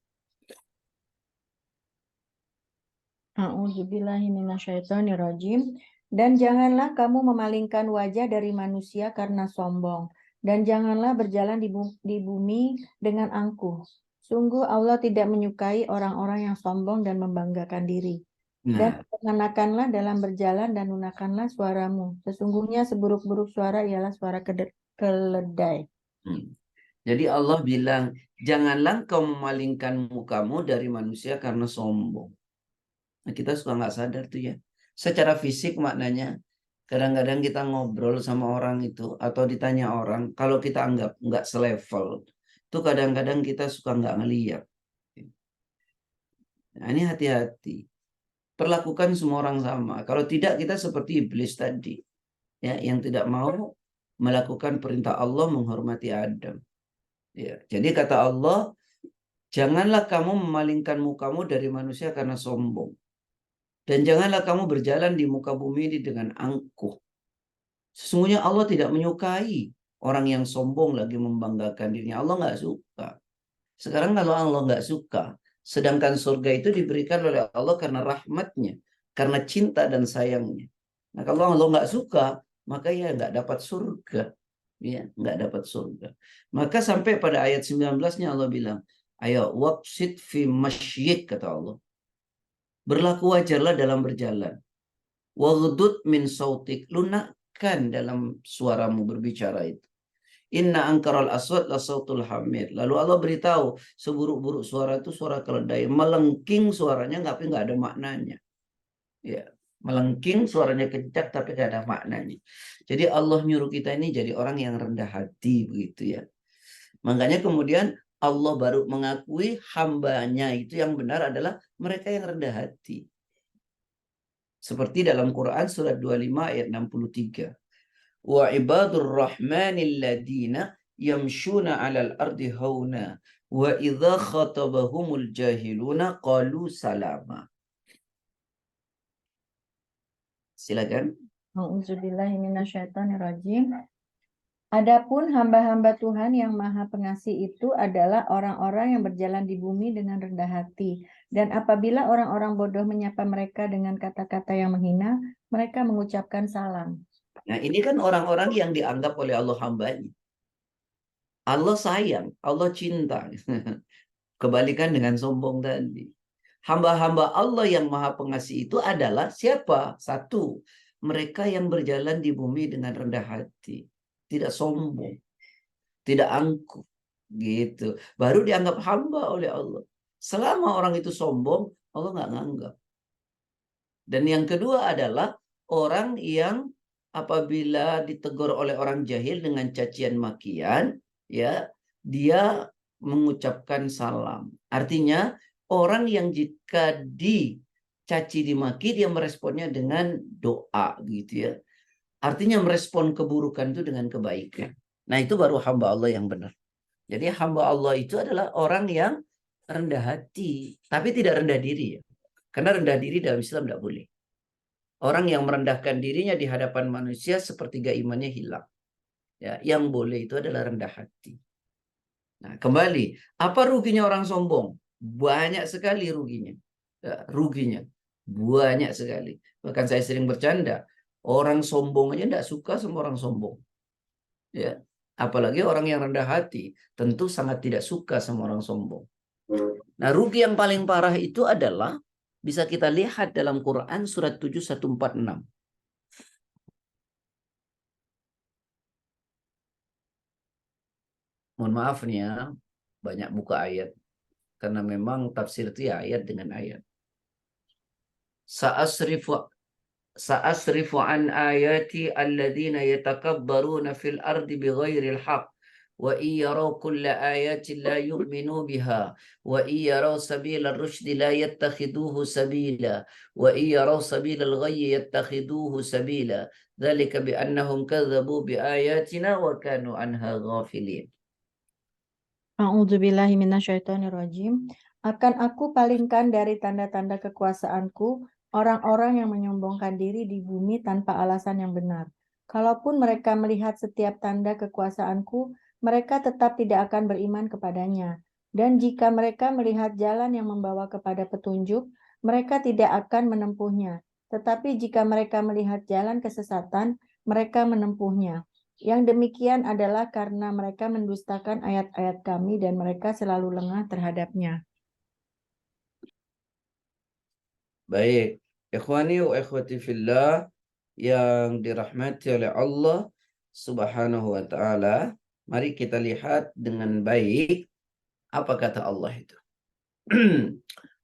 A'udzubillahi minasyaitonirrajim. Dan janganlah kamu memalingkan wajah dari manusia karena sombong. Dan janganlah berjalan di bumi dengan angkuh. Sungguh Allah tidak menyukai orang-orang yang sombong dan membanggakan diri. Dan sederhanakanlah dalam berjalan dan lunakanlah suaramu. Sesungguhnya seburuk-buruk suara ialah suara keledai. Jadi Allah bilang, janganlah kau memalingkan mukamu dari manusia karena sombong. Nah, kita suka nggak sadar tuh ya. Secara fisik maknanya, kadang-kadang kita ngobrol sama orang itu atau ditanya orang, kalau kita anggap nggak selevel, itu kadang-kadang kita suka nggak ngeliat. Nah, ini hati-hati. Perlakukan semua orang sama. Kalau tidak, kita seperti iblis tadi, ya, yang tidak mau melakukan perintah Allah menghormati Adam. Ya, jadi kata Allah, janganlah kamu memalingkan mukamu dari manusia karena sombong. Dan janganlah kamu berjalan di muka bumi ini dengan angkuh. Sesungguhnya Allah tidak menyukai orang yang sombong lagi membanggakan dirinya. Allah nggak suka. Sekarang kalau Allah nggak suka, sedangkan surga itu diberikan oleh Allah karena rahmatnya, karena cinta dan sayangnya. Nah kalau Allah nggak suka, maka ya nggak dapat surga. Ya, nggak dapat surga. Maka sampai pada ayat 19-nya Allah bilang, ayo waqsid fi masyik, kata Allah. Berlaku wajarlah dalam berjalan. Waghdud min sautik, lunakkan dalam suaramu berbicara itu. Inna angkaral aswat la sautul hamir. Lalu Allah beritahu, seburuk-buruk suara itu suara keledai. Melengking suaranya tapi nggak ada maknanya. Ya, melengking suaranya kencang tapi nggak ada maknanya. Jadi Allah nyuruh kita ini jadi orang yang rendah hati begitu ya. Makanya kemudian Allah baru mengakui hambanya itu yang benar adalah mereka yang rendah hati. Seperti dalam Quran surat 25 ayat 63. Wa ibadur rahmanil ladina yamshuna 'alal ardi hauna wa idza khatabahumul jahiluna qalu salama. Silakan. A'udzubillahi minasyaitonirrajim. Adapun hamba-hamba Tuhan yang Maha Pengasih itu adalah orang-orang yang berjalan di bumi dengan rendah hati. Dan apabila orang-orang bodoh menyapa mereka dengan kata-kata yang menghina, mereka mengucapkan salam. Nah, ini kan orang-orang yang dianggap oleh Allah hambanya. Allah sayang, Allah cinta. Kebalikan dengan sombong tadi. Hamba-hamba Allah yang Maha Pengasih itu adalah siapa? Satu, mereka yang berjalan di bumi dengan rendah hati, tidak sombong, tidak angkuh, gitu. Baru dianggap hamba oleh Allah. Selama orang itu sombong, Allah nggak nganggap. Dan yang kedua adalah orang yang apabila ditegur oleh orang jahil dengan cacian makian, ya, dia mengucapkan salam. Artinya orang yang jika dicaci dimaki dia meresponnya dengan doa gitu ya. Artinya merespon keburukan itu dengan kebaikan. Nah, itu baru hamba Allah yang benar. Jadi hamba Allah itu adalah orang yang rendah hati, tapi tidak rendah diri ya. Karena rendah diri dalam Islam tidak boleh. Orang yang merendahkan dirinya di hadapan manusia sepertiga imannya hilang. Ya, yang boleh itu adalah rendah hati. Nah, kembali, apa ruginya orang sombong? Banyak sekali ruginya. Ya, ruginya banyak sekali. Bahkan saya sering bercanda, orang sombong aja tidak suka sama orang sombong. Ya, apalagi orang yang rendah hati, tentu sangat tidak suka sama orang sombong. Nah, rugi yang paling parah itu adalah bisa kita lihat dalam Quran surat 7146. Mohon maaf nih ya, banyak buka ayat. Karena memang tafsir itu ya ayat dengan ayat. Sa'asrifu an ayati alladhina yatakabbaruna fil ardi bighairil haq. Wa iyaraw kulla ayatin la yu'minu biha. Wa iyaraw sabila rushdi la yattakhiduhu sabila. Wa iyaraw sabila al-ghayyi yattakhiduhu sabila. Dhalika bi'annahum kadzabu biayatina wa kanu anha ghafilin. A'udzubillahi minasyaitonirrajim. Akan aku palingkan dari tanda-tanda kekuasaanku orang-orang yang menyombongkan diri di bumi tanpa alasan yang benar. Kalaupun mereka melihat setiap tanda kekuasaanku, mereka tetap tidak akan beriman kepadanya. Dan jika mereka melihat jalan yang membawa kepada petunjuk, mereka tidak akan menempuhnya. Tetapi jika mereka melihat jalan kesesatan, mereka menempuhnya. Yang demikian adalah karena mereka mendustakan ayat-ayat kami dan mereka selalu lengah terhadapnya. Baik, ikhwani wa ikhwati fillah yang dirahmati oleh Allah Subhanahu wa taala, mari kita lihat dengan baik apa kata Allah itu.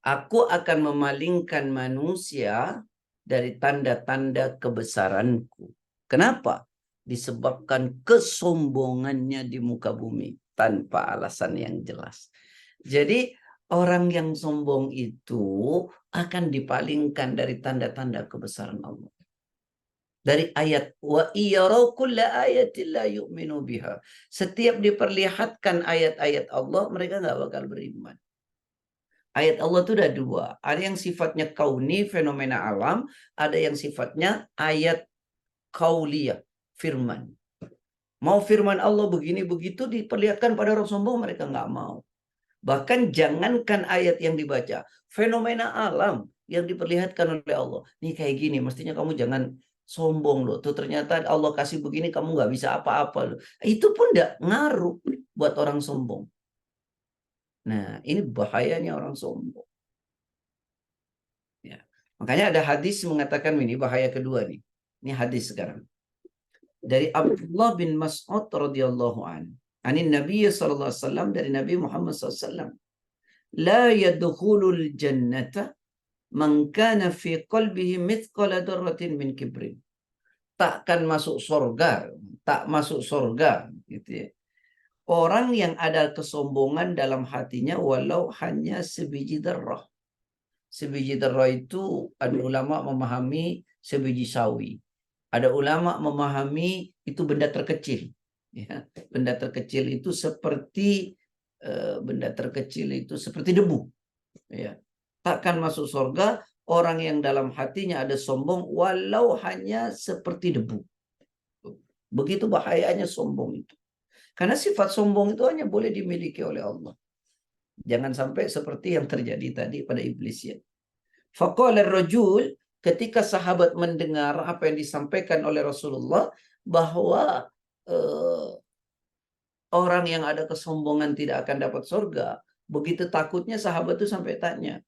Aku akan memalingkan manusia dari tanda-tanda kebesaranku. Kenapa? Disebabkan kesombongannya di muka bumi tanpa alasan yang jelas. Jadi orang yang sombong itu akan dipalingkan dari tanda-tanda kebesaran Allah. Dari ayat wa iyaraw kulla ayatin la yu'minu biha. Setiap diperlihatkan ayat-ayat Allah, mereka nggak bakal beriman. Ayat Allah itu ada dua. Ada yang sifatnya kauni, fenomena alam. Ada yang sifatnya ayat kauliyah, firman. Mau firman Allah begini begitu diperlihatkan pada orang sombong, mereka nggak mau. Bahkan jangankan ayat yang dibaca, fenomena alam yang diperlihatkan oleh Allah. Nih kayak gini, mestinya kamu jangan sombong loh. Tuh ternyata Allah kasih begini, kamu nggak bisa apa-apa loh. Itu pun nggak ngaruh buat orang sombong. Nah, ini bahayanya orang sombong. Ya. Makanya ada hadis mengatakan ini bahaya kedua nih. Ini hadis sekarang. dari Abdullah bin Mas'ud radhiyallahu an. Anin Nabi sallallahu alaihi wasallam, dari Nabi Muhammad sallallahu alaihi wasallam. La yadkhulul jannata man kana fi qalbihi mithqala dzarratin min kibrin. Takkan masuk surga, tak masuk surga gitu ya. Orang yang ada kesombongan dalam hatinya walau hanya sebiji dzarrah. Sebiji dzarrah itu ada ulama memahami sebiji sawi. Ada ulama memahami itu benda terkecil. Ya, benda terkecil itu seperti debu. Ya. Takkan masuk surga orang yang dalam hatinya ada sombong walau hanya seperti debu. Begitu bahayanya sombong itu. Karena sifat sombong itu hanya boleh dimiliki oleh Allah. Jangan sampai seperti yang terjadi tadi pada iblis ya. Faqala ar-rajul, ketika sahabat mendengar apa yang disampaikan oleh Rasulullah bahwa orang yang ada kesombongan tidak akan dapat surga, begitu takutnya sahabat itu sampai tanya.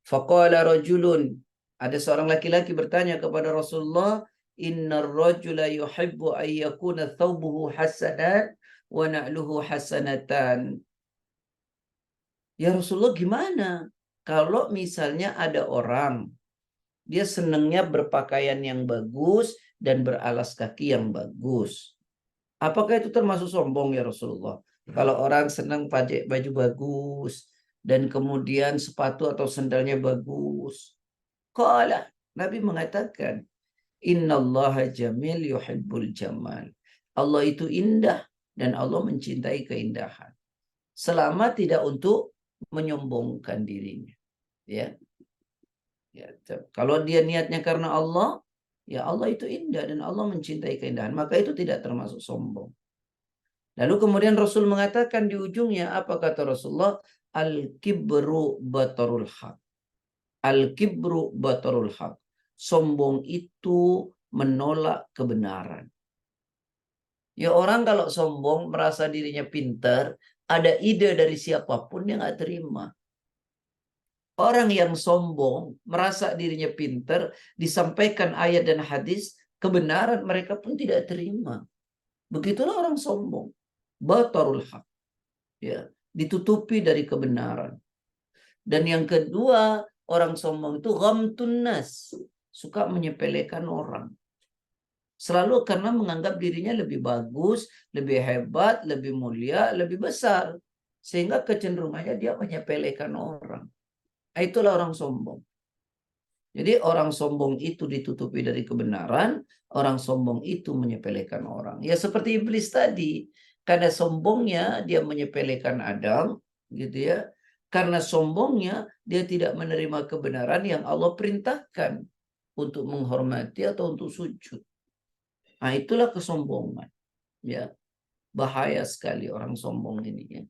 Faqala rajulun, ada seorang laki-laki bertanya kepada Rasulullah, innar rajula yuhibbu an yakuna thawbuhu hasanan wa na'luhu hasanatan. Ya Rasulullah, gimana kalau misalnya ada orang dia senangnya berpakaian yang bagus dan beralas kaki yang bagus. Apakah itu termasuk sombong ya Rasulullah? Kalau orang senang pakai baju bagus dan kemudian sepatu atau sandalnya bagus. Qala, Nabi mengatakan, innallaha jamil yuhibbul jamal. Allah itu indah dan Allah mencintai keindahan. Selama tidak untuk menyombongkan dirinya. Ya. Ya, kalau dia niatnya karena Allah, ya Allah itu indah dan Allah mencintai keindahan, maka itu tidak termasuk sombong. Lalu kemudian Rasul mengatakan di ujungnya, apa kata Rasulullah? Al-kibru batarul haq. Al-kibru batarul haq. Sombong itu menolak kebenaran. Ya orang kalau sombong merasa dirinya pintar, ada ide dari siapapun dia nggak terima. Orang yang sombong merasa dirinya pintar, disampaikan ayat dan hadis, kebenaran mereka pun tidak terima. Begitulah orang sombong. Batarul haq. Ya, ditutupi dari kebenaran. Dan yang kedua, orang sombong itu ghamtun nas, suka menyepelekan orang. Selalu karena menganggap dirinya lebih bagus, lebih hebat, lebih mulia, lebih besar. Sehingga kecenderungannya dia menyepelekan orang. Itulah orang sombong. Jadi orang sombong itu ditutupi dari kebenaran, orang sombong itu menyepelekan orang. Ya seperti iblis tadi, karena sombongnya dia menyepelekan Adam, gitu ya. Karena sombongnya dia tidak menerima kebenaran yang Allah perintahkan untuk menghormati atau untuk sujud. Nah, itulah kesombongan. Ya, bahaya sekali orang sombong ini ya.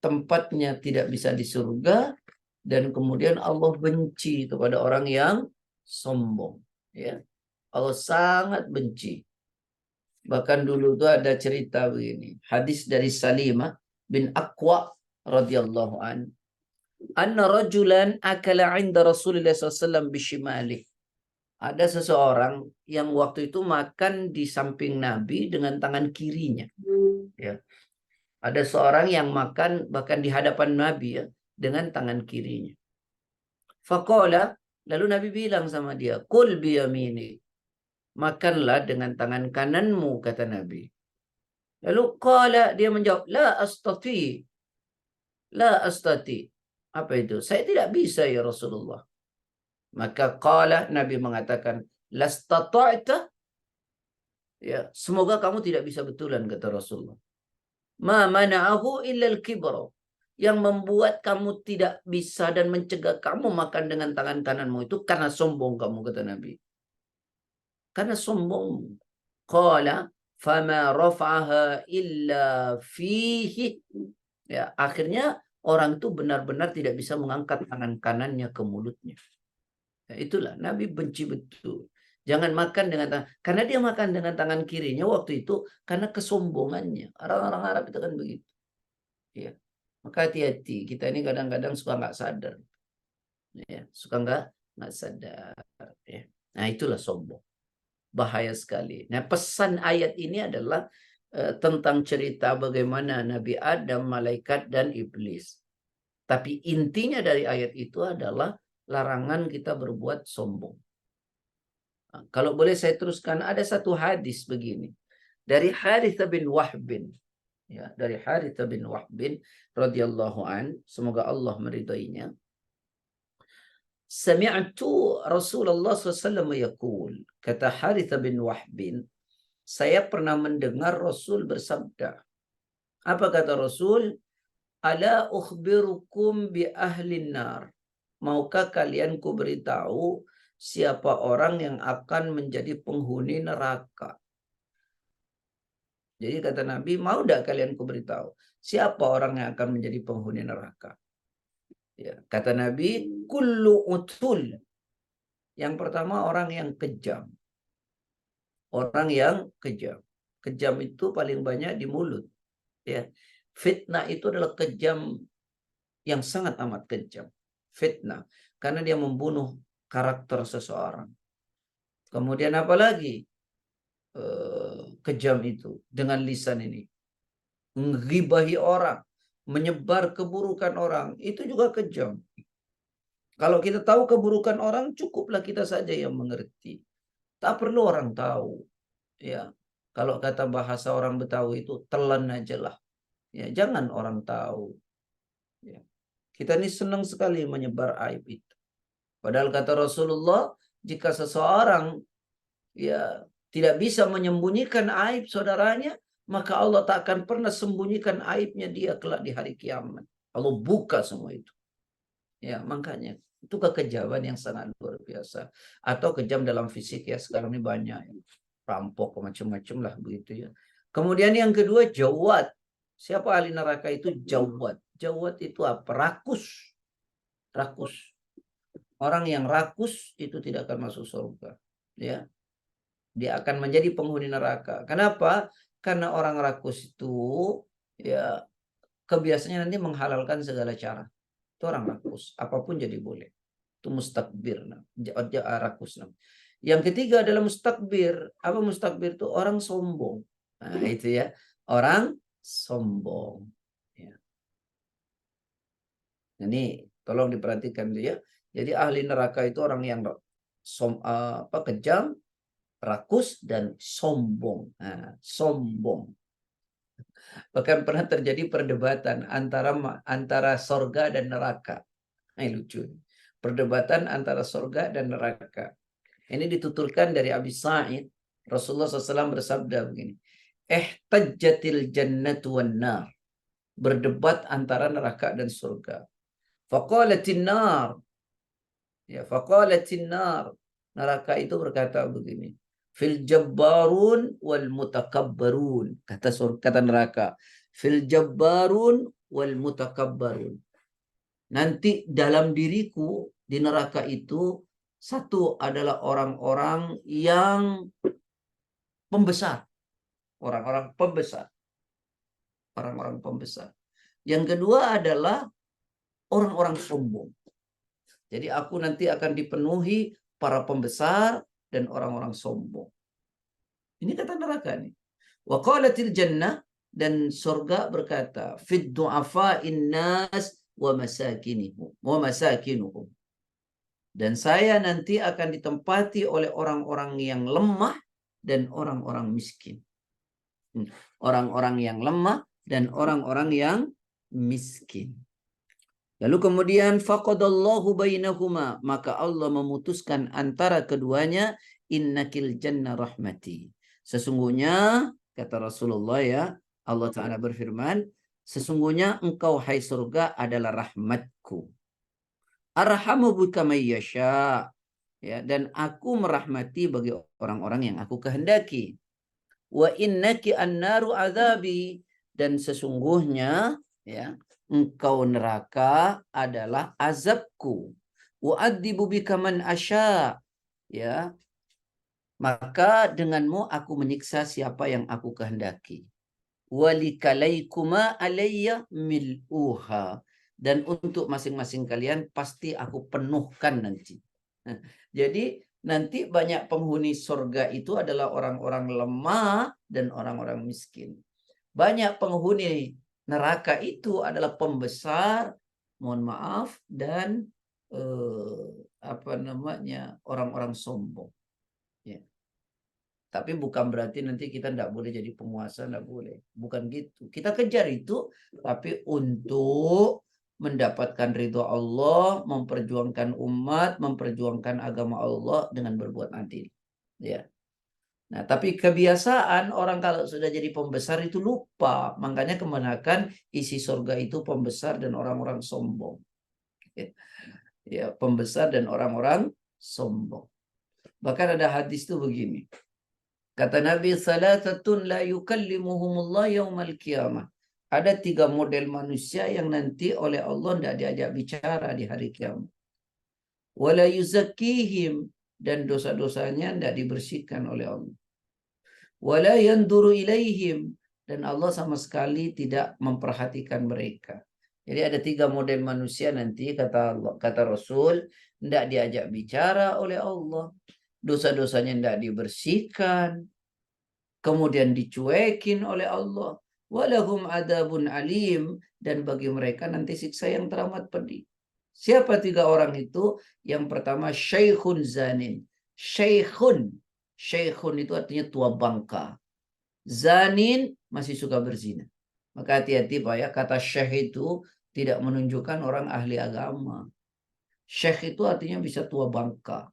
Tempatnya tidak bisa di surga, dan kemudian Allah benci kepada orang yang sombong. Ya, Allah sangat benci. Bahkan dulu itu ada cerita begini, hadis dari Salimah bin Aqwa radhiyallahu an. Anna rajulan akala 'inda Rasulillah SAW bishimali. Ada seseorang yang waktu itu makan di samping Nabi dengan tangan kirinya. Ya. Ada seorang yang makan bahkan di hadapan Nabi ya, dengan tangan kirinya. Faqala, lalu Nabi bilang sama dia, kul biyamini, makanlah dengan tangan kananmu, kata Nabi. Lalu qala, dia menjawab, la astati. La astati. Apa itu? Saya tidak bisa ya Rasulullah. Maka qala, Nabi mengatakan, lastata'ta. Ya, semoga kamu tidak bisa betulan, kata Rasulullah. Ma mana'ahu illa al-kibra. Yang membuat kamu tidak bisa dan mencegah kamu makan dengan tangan kananmu itu karena sombong kamu, kata Nabi. Karena sombong. Qala fama rafa'aha illa fihi. Ya, akhirnya orang itu benar-benar tidak bisa mengangkat tangan kanannya ke mulutnya. Ya, itulah Nabi benci betul. Jangan makan dengan tangan, karena dia makan dengan tangan kirinya waktu itu karena kesombongannya. Orang-orang Arab itu kan begitu. Ya. Maka hati-hati, kita ini kadang-kadang suka nggak sadar. Ya, suka nggak sadar. Ya. Nah, itulah sombong. bahaya sekali. Nah, pesan ayat ini adalah tentang cerita bagaimana Nabi Adam, malaikat, dan iblis. Tapi intinya dari ayat itu adalah larangan kita berbuat sombong. Nah, kalau boleh saya teruskan, ada satu hadis begini. Dari Harith bin Wahbin. Ya, dari Harith bin Wahbin radhiyallahu an, semoga Allah meridainya. Sami'tu Rasulullah SAW yaqul, kata Harith bin Wahbin, saya pernah mendengar Rasul bersabda. Apa kata Rasul? Ala ukhbirukum bi ahlin nar. Maukah kalian ku beritahu siapa orang yang akan menjadi penghuni neraka? Jadi kata Nabi, mau tidak kalian ku beritahu siapa orang yang akan menjadi penghuni neraka? Ya, kata Nabi, kullu utul. Yang pertama orang yang kejam. Orang yang kejam. Kejam itu paling banyak di mulut. Ya. Fitnah itu adalah kejam yang sangat amat kejam. Fitnah. Karena dia membunuh karakter seseorang. Kemudian apa lagi? Kejam itu dengan lisan ini. Menggibahi orang. Menyebar keburukan orang. Itu juga kejam. Kalau kita tahu keburukan orang, cukuplah kita saja yang mengerti. Tak perlu orang tahu. Ya, kalau kata bahasa orang Betawi itu telan aja lah. Ya, jangan orang tahu. Ya. Kita ini senang sekali menyebar aib itu. Padahal kata Rasulullah, jika seseorang ya tidak bisa menyembunyikan aib saudaranya, maka Allah tak akan pernah sembunyikan aibnya dia kelak di hari kiamat. Allah buka semua itu. Ya, makanya itu kekejaman yang sangat luar biasa. Atau kejam dalam fisik ya, sekarang ini banyak ya. Rampok macam-macam lah begitu ya. Kemudian yang kedua jawad. Siapa ahli neraka itu? Jawad. Jawad itu apa? Rakus. Rakus. Orang yang rakus itu tidak akan masuk surga. Ya. Dia akan menjadi penghuni neraka. Kenapa? Karena orang rakus itu ya kebiasaannya nanti menghalalkan segala cara. Itu orang rakus. Apapun jadi boleh. Itu mustakbir. Rakus. Yang ketiga adalah mustakbir. Apa mustakbir itu? Orang sombong. Nah, itu ya. Orang sombong. Ya. Ini tolong diperhatikan ya. Jadi ahli neraka itu orang yang kejam, rakus, dan sombong. Nah, sombong. Bahkan pernah terjadi perdebatan antara sorga dan neraka. Nah, lucu. Perdebatan antara sorga dan neraka. Ini dituturkan dari Abi Sa'id. Rasulullah SAW bersabda begini. Ihtajjatil jannatu wan nar. Berdebat antara neraka dan surga. Faqalatin nar. Ya, faqalatin nar. Neraka itu berkata begini. Fil jabbarun wal mutakabbarun. Kata neraka. Fil jabbarun wal mutakabbarun. Nanti dalam diriku di neraka itu satu adalah orang-orang yang pembesar. Orang-orang pembesar. Orang-orang pembesar. Yang kedua adalah orang-orang sombong. Jadi aku nanti akan dipenuhi para pembesar dan orang-orang sombong. Ini kata neraka nih. Wa qalatil jannah, dan surga berkata, fid du'afa'in nas wa masakinuhum. Dan saya nanti akan ditempati oleh orang-orang yang lemah dan orang-orang miskin. Orang-orang yang lemah dan orang-orang yang miskin. Lalu kemudian faqadallahu bainahuma, maka Allah memutuskan antara keduanya, innakil jannah rahmati. Sesungguhnya kata Rasulullah ya, Allah Ta'ala berfirman, sesungguhnya engkau hai surga adalah rahmatku. Arhamu bika mayyasha, ya, dan aku merahmati bagi orang-orang yang aku kehendaki. Wa innaki annaru azabi, dan sesungguhnya ya engkau neraka adalah azabku. Wa adzibu bika man asya, ya, maka denganmu aku menyiksa siapa yang aku kehendaki. Walikalaikuma alayya mil'uha, dan untuk masing-masing kalian pasti aku penuhkan nanti. Nah, jadi nanti banyak penghuni surga itu adalah orang-orang lemah dan orang-orang miskin. Banyak penghuni neraka itu adalah pembesar, mohon maaf, dan orang-orang sombong. Ya. Tapi bukan berarti nanti kita tidak boleh jadi penguasa, tidak boleh. Bukan gitu. Kita kejar itu, tapi untuk mendapatkan ridho Allah, memperjuangkan umat, memperjuangkan agama Allah dengan berbuat adil. Ya. Nah, tapi kebiasaan orang kalau sudah jadi pembesar itu lupa. Makanya kebanyakan isi surga itu pembesar dan orang-orang sombong. Ya, pembesar dan orang-orang sombong. Bahkan ada hadis itu begini. Kata Nabi, salatatun la yukallimuhumullah yaumal qiyamah. Ada 3 model manusia yang nanti oleh Allah tidak diajak bicara di hari kiamat. Wala yuzakkihim, dan dosa-dosanya tidak dibersihkan oleh Allah. Wala yanduru ilaihim, dan Allah sama sekali tidak memperhatikan mereka. Jadi ada 3 model manusia nanti, kata Rasul, tidak diajak bicara oleh Allah. Dosa-dosanya tidak dibersihkan. Kemudian dicuekin oleh Allah. Walahum adabun alim, dan bagi mereka nanti siksa yang teramat pedih. Siapa 3 orang itu? Yang pertama, syaikhun zanin. Syaikhun itu artinya tua bangka. Zanin masih suka berzina. Maka hati-hati Pak ya, kata syekh itu tidak menunjukkan orang ahli agama. Syekh itu artinya bisa tua bangka.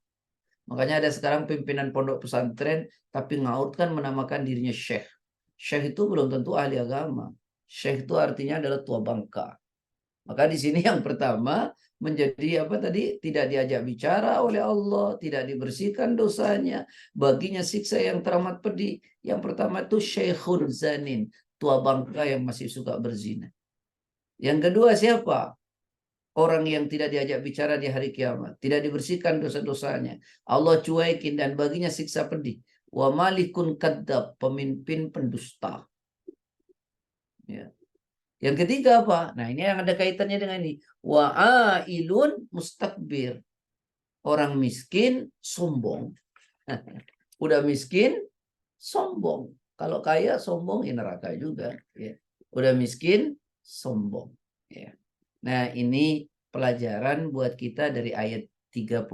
Makanya ada sekarang pimpinan pondok pesantren tapi ngaut kan menamakan dirinya syekh. Syekh itu belum tentu ahli agama. Syekh itu artinya adalah tua bangka. Maka di sini yang pertama menjadi apa tadi? Tidak diajak bicara oleh Allah, tidak dibersihkan dosanya, baginya siksa yang teramat pedih. Yang pertama itu syaikhun zanin, tua bangka yang masih suka berzina. Yang kedua siapa? Orang yang tidak diajak bicara di hari kiamat, tidak dibersihkan dosa-dosanya, Allah cuekin dan baginya siksa pedih. Wa malikun kadzab, pemimpin pendusta. Ya. Yang ketiga apa? Nah, ini yang ada kaitannya dengan ini. Wa ailun mustakbir. Orang miskin sombong. Udah miskin sombong. Kalau kaya sombong ya neraka juga, ya. Udah miskin sombong, ya. Nah, ini pelajaran buat kita dari ayat 30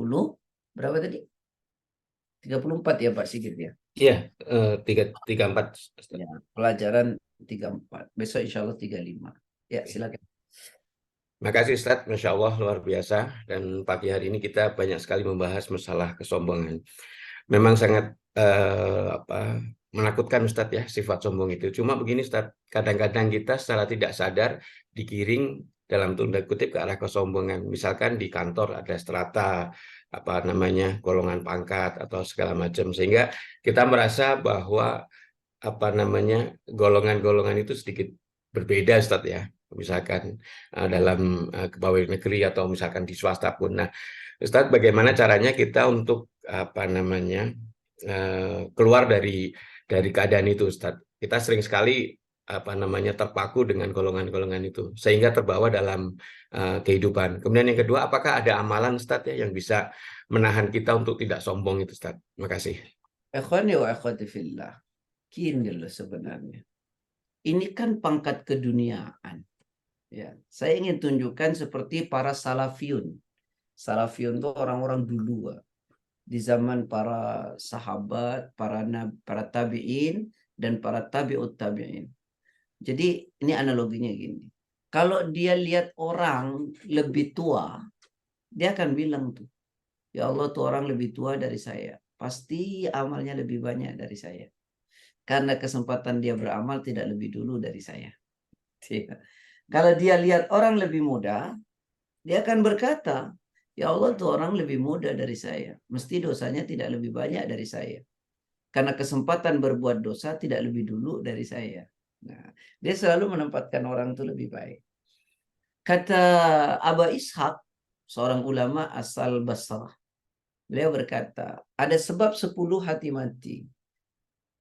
berapa tadi? 34 ya Pak Sigit ya? Iya, 34. Ya, pelajaran 34. Besok insya Allah 35. Ya, silakan. Makasih Ustadz, Masya Allah luar biasa. Dan pagi hari ini kita banyak sekali membahas masalah kesombongan. Memang sangat menakutkan Ustadz ya sifat sombong itu. Cuma begini Ustadz, kadang-kadang kita secara tidak sadar digiring dalam tanda kutip ke arah kesombongan. Misalkan di kantor ada strata, golongan pangkat atau segala macam. Sehingga kita merasa bahwa golongan-golongan itu sedikit berbeda Ustadz ya. Misalkan dalam pegawai negeri atau misalkan di swasta pun. Nah, Ustadz, bagaimana caranya kita untuk keluar dari keadaan itu, Ustadz? Kita sering sekali terpaku dengan golongan-golongan itu sehingga terbawa dalam kehidupan. Kemudian yang kedua, apakah ada amalan Ustadz ya yang bisa menahan kita untuk tidak sombong itu, Ustadz? Terima kasih. Ikhwani wa akhwati fillah. Gini loh sebenarnya. Ini kan pangkat keduniaan. Ya, saya ingin tunjukkan seperti para salafiyun. Salafiyun itu orang-orang dulu di zaman para sahabat, para tabi'in dan para tabi'ut tabi'in. Jadi ini analoginya gini. Kalau dia lihat orang lebih tua, dia akan bilang tuh, ya Allah tuh orang lebih tua dari saya. Pasti amalnya lebih banyak dari saya. Karena kesempatan dia beramal tidak lebih dulu dari saya. Kalau dia lihat orang lebih muda, dia akan berkata, ya Allah tuh orang lebih muda dari saya. Mesti dosanya tidak lebih banyak dari saya. Karena kesempatan berbuat dosa tidak lebih dulu dari saya. Nah, dia selalu menempatkan orang itu lebih baik. Kata Aba Ishaq, seorang ulama asal Basrah. Beliau berkata, ada sebab 10 hati mati.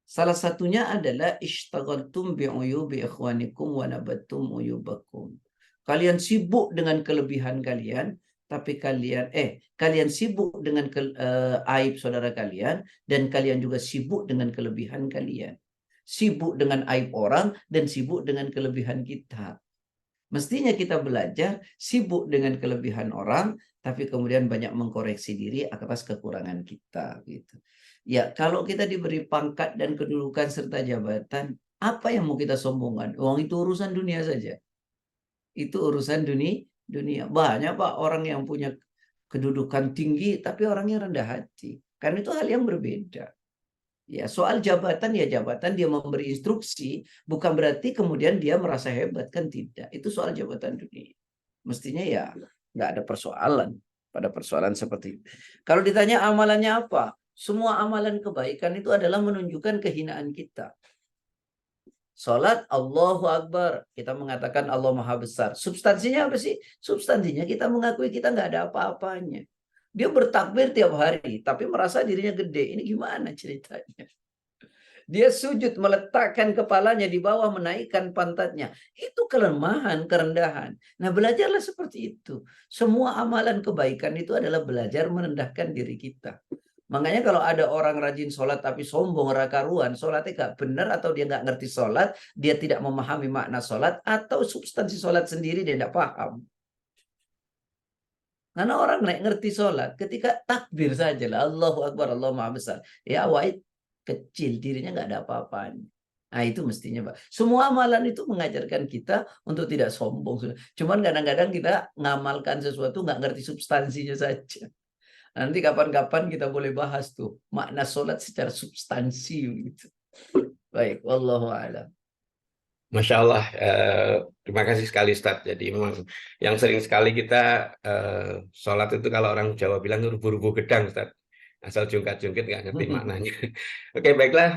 Salah satunya adalah ishtaghaltum bi'uyubi ikhwanikum wa nabattum uyubakum. Kalian sibuk dengan kelebihan kalian, tapi kalian sibuk dengan aib saudara kalian, dan kalian juga sibuk dengan kelebihan kalian. Sibuk dengan aib orang dan sibuk dengan kelebihan kita. Mestinya kita belajar sibuk dengan kelebihan orang, tapi kemudian banyak mengkoreksi diri atas kekurangan kita, gitu. Ya, kalau kita diberi pangkat dan kedudukan serta jabatan, apa yang mau kita sombongkan? Uang itu urusan dunia saja. Itu urusan dunia. Banyak Pak orang yang punya kedudukan tinggi tapi orangnya rendah hati. Karena itu hal yang berbeda. Ya, soal jabatan ya jabatan, dia memberi instruksi, bukan berarti kemudian dia merasa hebat, kan tidak. Itu soal jabatan dunia. Mestinya ya nggak ada persoalan pada persoalan seperti itu. Kalau ditanya amalannya apa? Semua amalan kebaikan itu adalah menunjukkan kehinaan kita. Sholat Allahu Akbar, kita mengatakan Allah Maha Besar. Substansinya apa sih? Substansinya kita mengakui kita nggak ada apa-apanya. Dia bertakbir tiap hari, tapi merasa dirinya gede. Ini gimana ceritanya? Dia sujud meletakkan kepalanya di bawah, menaikkan pantatnya. Itu kelemahan, kerendahan. Nah, belajarlah seperti itu. Semua amalan kebaikan itu adalah belajar merendahkan diri kita. Makanya kalau ada orang rajin sholat tapi sombong, rakaruan, sholatnya gak benar, atau dia gak ngerti sholat, dia tidak memahami makna sholat, atau substansi sholat sendiri dia tidak paham. Karena orang ngerti sholat, ketika takbir saja lah, Allahu Akbar, Allah Maha Besar. Ya, wahid kecil, dirinya nggak ada apa-apanya. Nah, itu mestinya, Pak. Semua amalan itu mengajarkan kita untuk tidak sombong. Cuman kadang-kadang kita ngamalkan sesuatu nggak ngerti substansinya saja. Nanti kapan-kapan kita boleh bahas tuh makna sholat secara substansi gitu. Baik, wallahu a'lam. Masya Allah, terima kasih sekali Ustaz. Jadi memang yang sering sekali kita sholat itu kalau orang Jawa bilang rubuh-rubuh gedang Ustaz. Asal jungkat-jungkit nggak ngerti maknanya. Oke, baiklah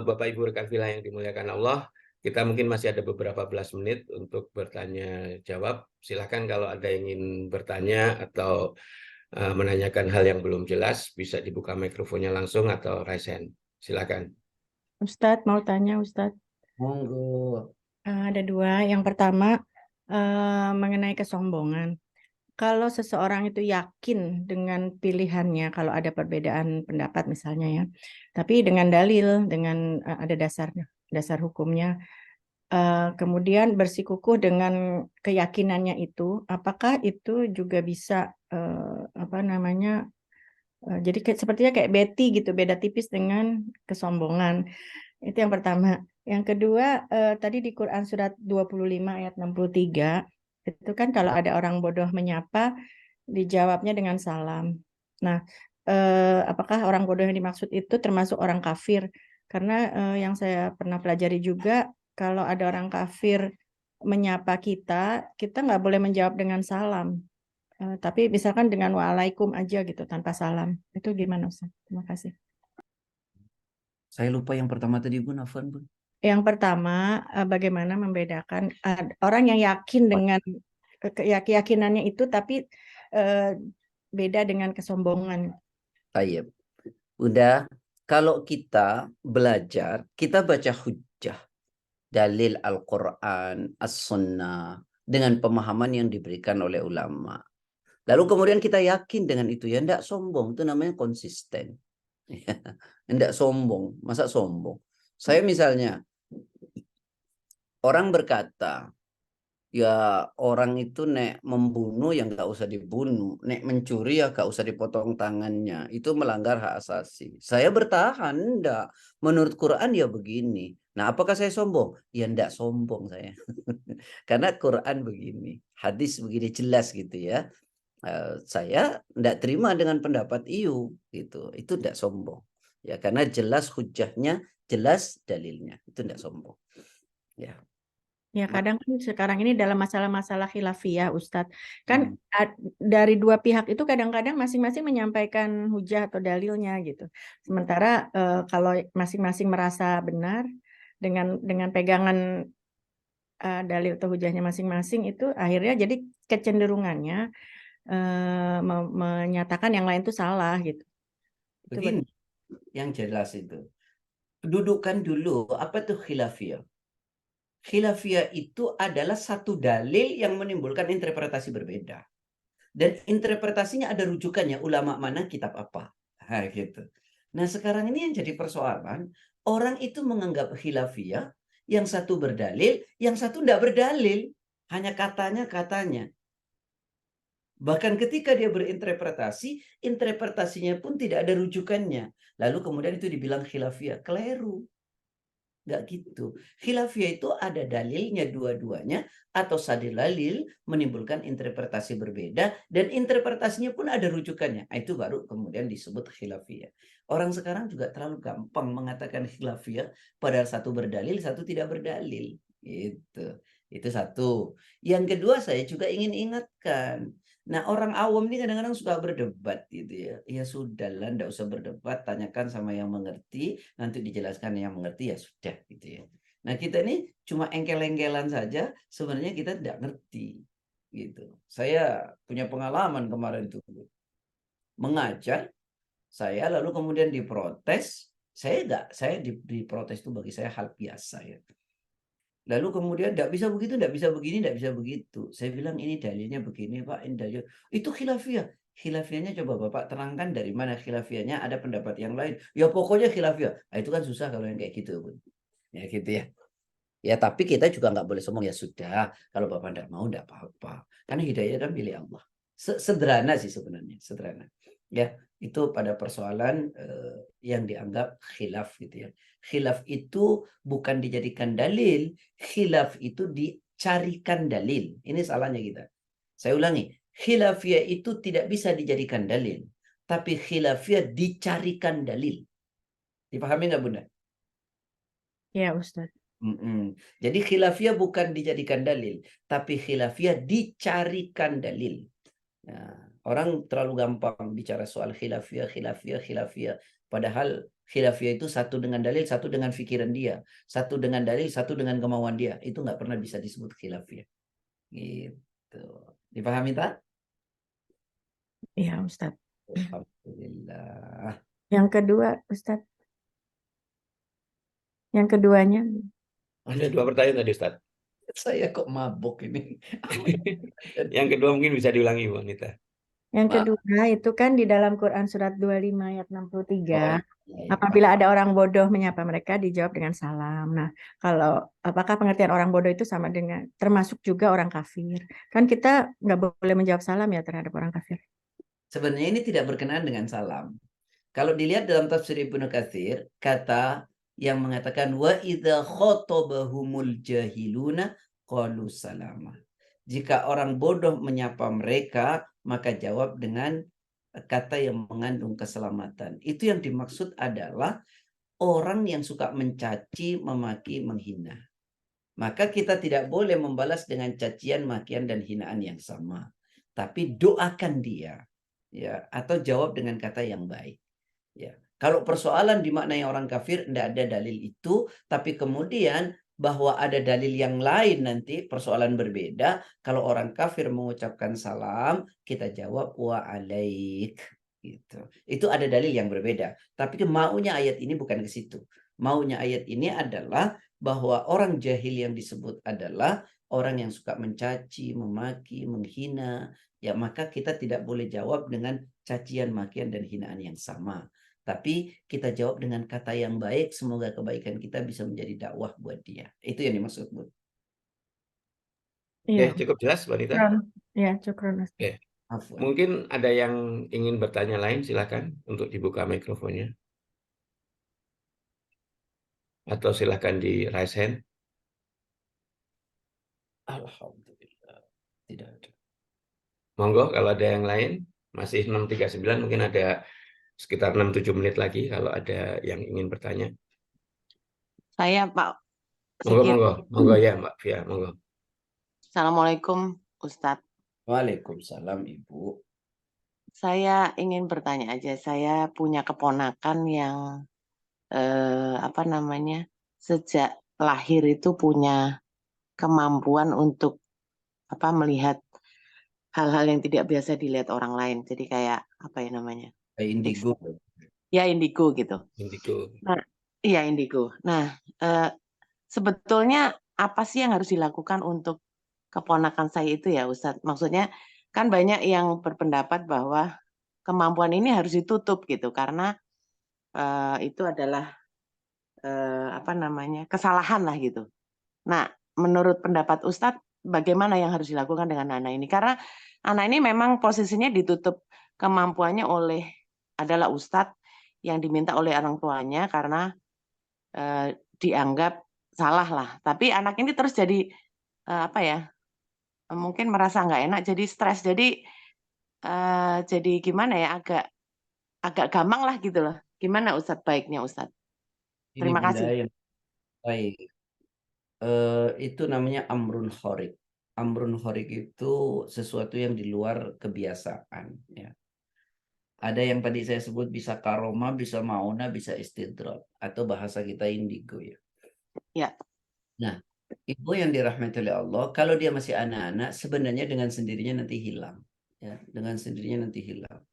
Bapak Ibu rekan fillah yang dimuliakan Allah. Kita mungkin masih ada beberapa belas menit untuk bertanya jawab. Silakan kalau ada yang ingin bertanya atau menanyakan hal yang belum jelas, bisa dibuka mikrofonnya langsung atau raise hand. Silakan. Ustadz, mau tanya Ustadz. Monggo. Ada dua. Yang pertama, mengenai kesombongan. Kalau seseorang itu yakin dengan pilihannya, kalau ada perbedaan pendapat misalnya ya, tapi dengan dalil, dengan ada dasar hukumnya, kemudian bersikukuh dengan keyakinannya itu, apakah itu juga bisa jadi sepertinya kayak Betty gitu, beda tipis dengan kesombongan. Itu yang pertama. Yang kedua, tadi di Quran surat 25 ayat 63, itu kan kalau ada orang bodoh menyapa, dijawabnya dengan salam. Nah, apakah orang bodoh yang dimaksud itu termasuk orang kafir? Karena yang saya pernah pelajari juga, kalau ada orang kafir menyapa kita, kita nggak boleh menjawab dengan salam. Tapi misalkan dengan waalaikum aja gitu, tanpa salam. Itu gimana, Ustaz? Terima kasih. Saya lupa yang pertama tadi, Bun, Afwan, Bun. Yang pertama, bagaimana membedakan orang yang yakin dengan keyakinannya itu, tapi beda dengan kesombongan. Tayyib. Udah, kalau kita belajar, kita baca hujjah, dalil Al-Quran, As-Sunnah, dengan pemahaman yang diberikan oleh ulama. Lalu kemudian kita yakin dengan itu, ya enggak sombong, itu namanya konsisten. Enggak sombong, masa sombong? Saya misalnya, orang berkata, ya orang itu nek membunuh ya nggak usah dibunuh, nek mencuri ya nggak usah dipotong tangannya, itu melanggar hak asasi. Saya bertahan, enggak. Menurut Quran ya begini. Nah, apakah saya sombong? Ya enggak sombong saya. Karena Quran begini, hadis begini jelas gitu ya. Saya enggak terima dengan pendapat gitu. Itu enggak sombong. Ya, karena jelas hujahnya, jelas dalilnya. Itu enggak sombong. Ya. Ya, kadang kan sekarang ini dalam masalah-masalah khilafiyah, Ustadz. Kan dari dua pihak itu kadang-kadang masing-masing menyampaikan hujah atau dalilnya gitu. Sementara kalau masing-masing merasa benar dengan pegangan dalil atau hujahnya masing-masing, itu akhirnya jadi kecenderungannya menyatakan yang lain itu salah gitu. Begini, yang jelas itu. Dudukan dulu, apa tuh khilafiyah? Khilafiyah itu adalah satu dalil yang menimbulkan interpretasi berbeda. Dan interpretasinya ada rujukannya, ulama mana, kitab apa. Nah, gitu. Nah, sekarang ini yang jadi persoalan, orang itu menganggap khilafiyah, yang satu berdalil, yang satu tidak berdalil. Hanya katanya. Bahkan ketika dia berinterpretasi, interpretasinya pun tidak ada rujukannya. Lalu kemudian itu dibilang khilafiyah. Keliru. Nggak gitu. Khilafiyah itu ada dalilnya dua-duanya, atau satu dalil menimbulkan interpretasi berbeda, dan interpretasinya pun ada rujukannya. Itu baru kemudian disebut khilafiyah. Orang sekarang juga terlalu gampang mengatakan khilafiyah, padahal satu berdalil, satu tidak berdalil. Itu satu. Yang kedua, saya juga ingin ingatkan. Nah, orang awam ini kadang-kadang suka berdebat gitu ya. Ya sudahlah, enggak usah berdebat, tanyakan sama yang mengerti, nanti dijelaskan yang mengerti, ya sudah gitu ya. Nah, kita ini cuma engkel-engkelan saja, sebenarnya kita tidak ngerti gitu. Saya punya pengalaman kemarin tuh mengajar, saya lalu kemudian diprotes. Saya diprotes itu bagi saya hal biasa ya. Lalu kemudian tidak bisa begitu, tidak bisa begini, tidak bisa begitu. Saya bilang ini dalilnya begini Pak, ini dalil. Itu khilafiyah. Khilafiyahnya coba Bapak terangkan dari mana khilafiyahnya, ada pendapat yang lain. Ya pokoknya khilafiyah. Nah, itu kan susah kalau yang kayak gitu. Ya gitu ya. Ya tapi kita juga nggak boleh sombong, ya sudah. Kalau Bapak tidak mau, tidak apa-apa. Karena hidayah kan milik Allah. Sederhana sih sebenarnya, sederhana. Ya, itu pada persoalan yang dianggap khilaf gitu ya. Khilaf itu bukan dijadikan dalil, khilaf itu dicarikan dalil. Ini salahnya kita. Saya ulangi, khilafiyah itu tidak bisa dijadikan dalil, tapi khilafiyah dicarikan dalil. Dipahami nggak Bunda? Ya, Ustaz. Jadi khilafiyah bukan dijadikan dalil, tapi khilafiyah dicarikan dalil. Nah, orang terlalu gampang bicara soal khilafiyah. Padahal khilafiyah itu satu dengan dalil, satu dengan pikiran dia. Satu dengan dalil, satu dengan kemauan dia. Itu nggak pernah bisa disebut khilafiyah. Gitu. Dipahami tak? Iya, Ustaz. Alhamdulillah. Yang kedua, Ustaz. Yang keduanya. Ada 2 pertanyaan tadi, Ustaz. Saya kok mabuk ini. Yang kedua mungkin bisa diulangi, Bu Anita. Yang kedua itu kan di dalam Quran surat 25 ayat 63. Iya. Apabila ada orang bodoh menyapa mereka, dijawab dengan salam. Nah, kalau apakah pengertian orang bodoh itu sama dengan termasuk juga orang kafir? Kan kita nggak boleh menjawab salam ya terhadap orang kafir. Sebenarnya ini tidak berkenaan dengan salam. Kalau dilihat dalam tafsir Ibnu Katsir, kata yang mengatakan wa idza khotabahumul jahiluna qalu salama. Jika orang bodoh menyapa mereka, maka jawab dengan kata yang mengandung keselamatan. Itu yang dimaksud adalah orang yang suka mencaci, memaki, menghina. Maka kita tidak boleh membalas dengan cacian, makian, dan hinaan yang sama. Tapi doakan dia, ya, atau jawab dengan kata yang baik. Ya. Kalau persoalan dimaknai orang kafir, tidak ada dalil itu, tapi kemudian bahwa ada dalil yang lain nanti persoalan berbeda. Kalau orang kafir mengucapkan salam, kita jawab wa alaik. Gitu. Itu ada dalil yang berbeda. Tapi maunya ayat ini bukan ke situ. Maunya ayat ini adalah bahwa orang jahil yang disebut adalah orang yang suka mencaci, memaki, menghina. Ya maka kita tidak boleh jawab dengan cacian, makian, dan hinaan yang sama. Tapi kita jawab dengan kata yang baik, semoga kebaikan kita bisa menjadi dakwah buat dia. Itu yang dimaksud, Bu. Iya. Oke, cukup jelas, Bu Anita? Ya, cukup. Oke. Afwan. Mungkin ada yang ingin bertanya lain, silakan untuk dibuka mikrofonnya. Atau silakan di raise hand. Alhamdulillah. Tidak ada. Monggo kalau ada yang lain, masih 6.39, mungkin ada sekitar 6-7 menit lagi kalau ada yang ingin bertanya. Saya Pak Monggo ya Mbak Fia, monggo. Assalamualaikum Ustadz. Waalaikumsalam Ibu. Saya ingin bertanya aja. Saya punya keponakan yang sejak lahir itu punya kemampuan untuk melihat hal-hal yang tidak biasa dilihat orang lain. Jadi kayak Indigo. Ya indigo gitu. Indigo. Nah, iya indigo. Nah, sebetulnya apa sih yang harus dilakukan untuk keponakan saya itu ya Ustadz? Maksudnya kan banyak yang berpendapat bahwa kemampuan ini harus ditutup gitu karena itu adalah apa namanya kesalahan lah gitu. Nah, menurut pendapat Ustadz, bagaimana yang harus dilakukan dengan anak ini? Karena anak ini memang posisinya ditutup kemampuannya adalah Ustadz yang diminta oleh orang tuanya karena dianggap salah lah. Tapi anak ini terus jadi apa ya? Mungkin merasa nggak enak, jadi stres. Jadi gimana ya? Agak gampang lah gitu loh. Gimana Ustadz baiknya Ustadz? Ini Terima Bunda kasih. yang baik. Itu namanya amrun khorik. Amrun khorik itu sesuatu yang di luar kebiasaan. Ya. Ada yang tadi saya sebut bisa karoma, bisa mauna, bisa istidrak. Atau bahasa kita indigo ya. Ya. Nah, ibu yang dirahmati oleh Allah, kalau dia masih anak-anak, sebenarnya dengan sendirinya nanti hilang. Ya, dengan sendirinya nanti hilang.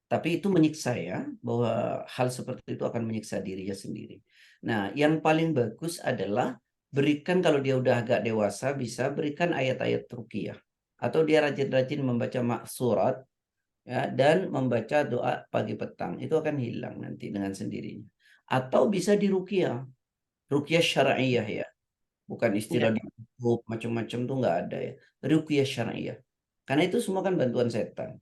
Tapi itu menyiksa ya, bahwa hal seperti itu akan menyiksa dirinya sendiri. Nah, yang paling bagus adalah berikan kalau dia udah agak dewasa, bisa berikan ayat-ayat ruqyah. Atau dia rajin-rajin membaca maksurat, ya, dan membaca doa pagi petang. Itu akan hilang nanti dengan sendirinya. Atau bisa diruqyah, ruqyah syar'iyah ya. Bukan istilah Ya. ditutup, macam-macam tuh nggak ada ya. Ruqyah syar'iyah. Karena itu semua kan bantuan setan.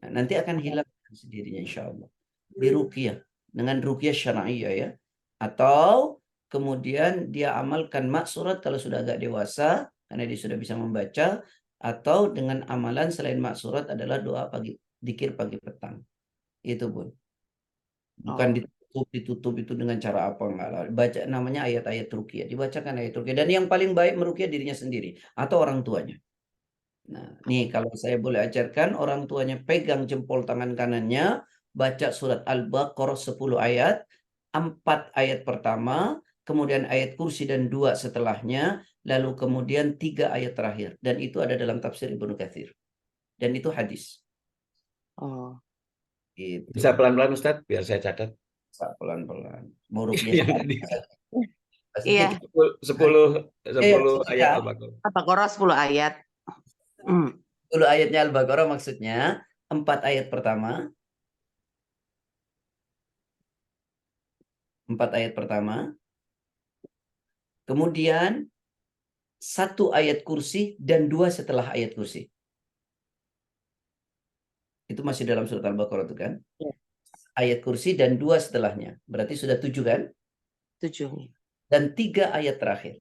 Nah, nanti akan hilang sendirinya insya Allah. Di ruqyah. Dengan ruqyah syar'iyah ya. Atau kemudian dia amalkan maksurat kalau sudah agak dewasa. Karena dia sudah bisa membaca. Atau dengan amalan selain maksurat adalah doa pagi, dikir pagi petang. Itu pun. Bukan Oh. ditutup itu dengan cara apa enggak lah. Baca namanya ayat-ayat ruqyah. Dibacakan ayat ruqyah. Dan yang paling baik meruqyah dirinya sendiri. Atau orang tuanya. Nah, nih kalau saya boleh ajarkan, orang tuanya pegang jempol tangan kanannya, baca surat Al-Baqarah 10 ayat, 4 ayat pertama, kemudian ayat kursi dan 2 setelahnya, lalu kemudian 3 ayat terakhir. Dan itu ada dalam tafsir Ibnu Katsir. Dan itu hadis. Oh. Gitu. Bisa pelan-pelan Ustadz, biar saya catat. Pelan-pelan. Mau ruqyah Yang tadi maksudnya Iya. 10 ayat ya, Al-Baqarah. Al-Baqarah 10 ayat. 10 ayatnya Al-Baqarah maksudnya 4 ayat pertama. 4 ayat pertama. Kemudian 1 ayat kursi dan 2 setelah ayat kursi. Itu masih dalam surat Al-Baqarah itu kan. Ya. Ayat kursi dan 2 setelahnya. Berarti sudah 7 kan. 7. Dan 3 ayat terakhir.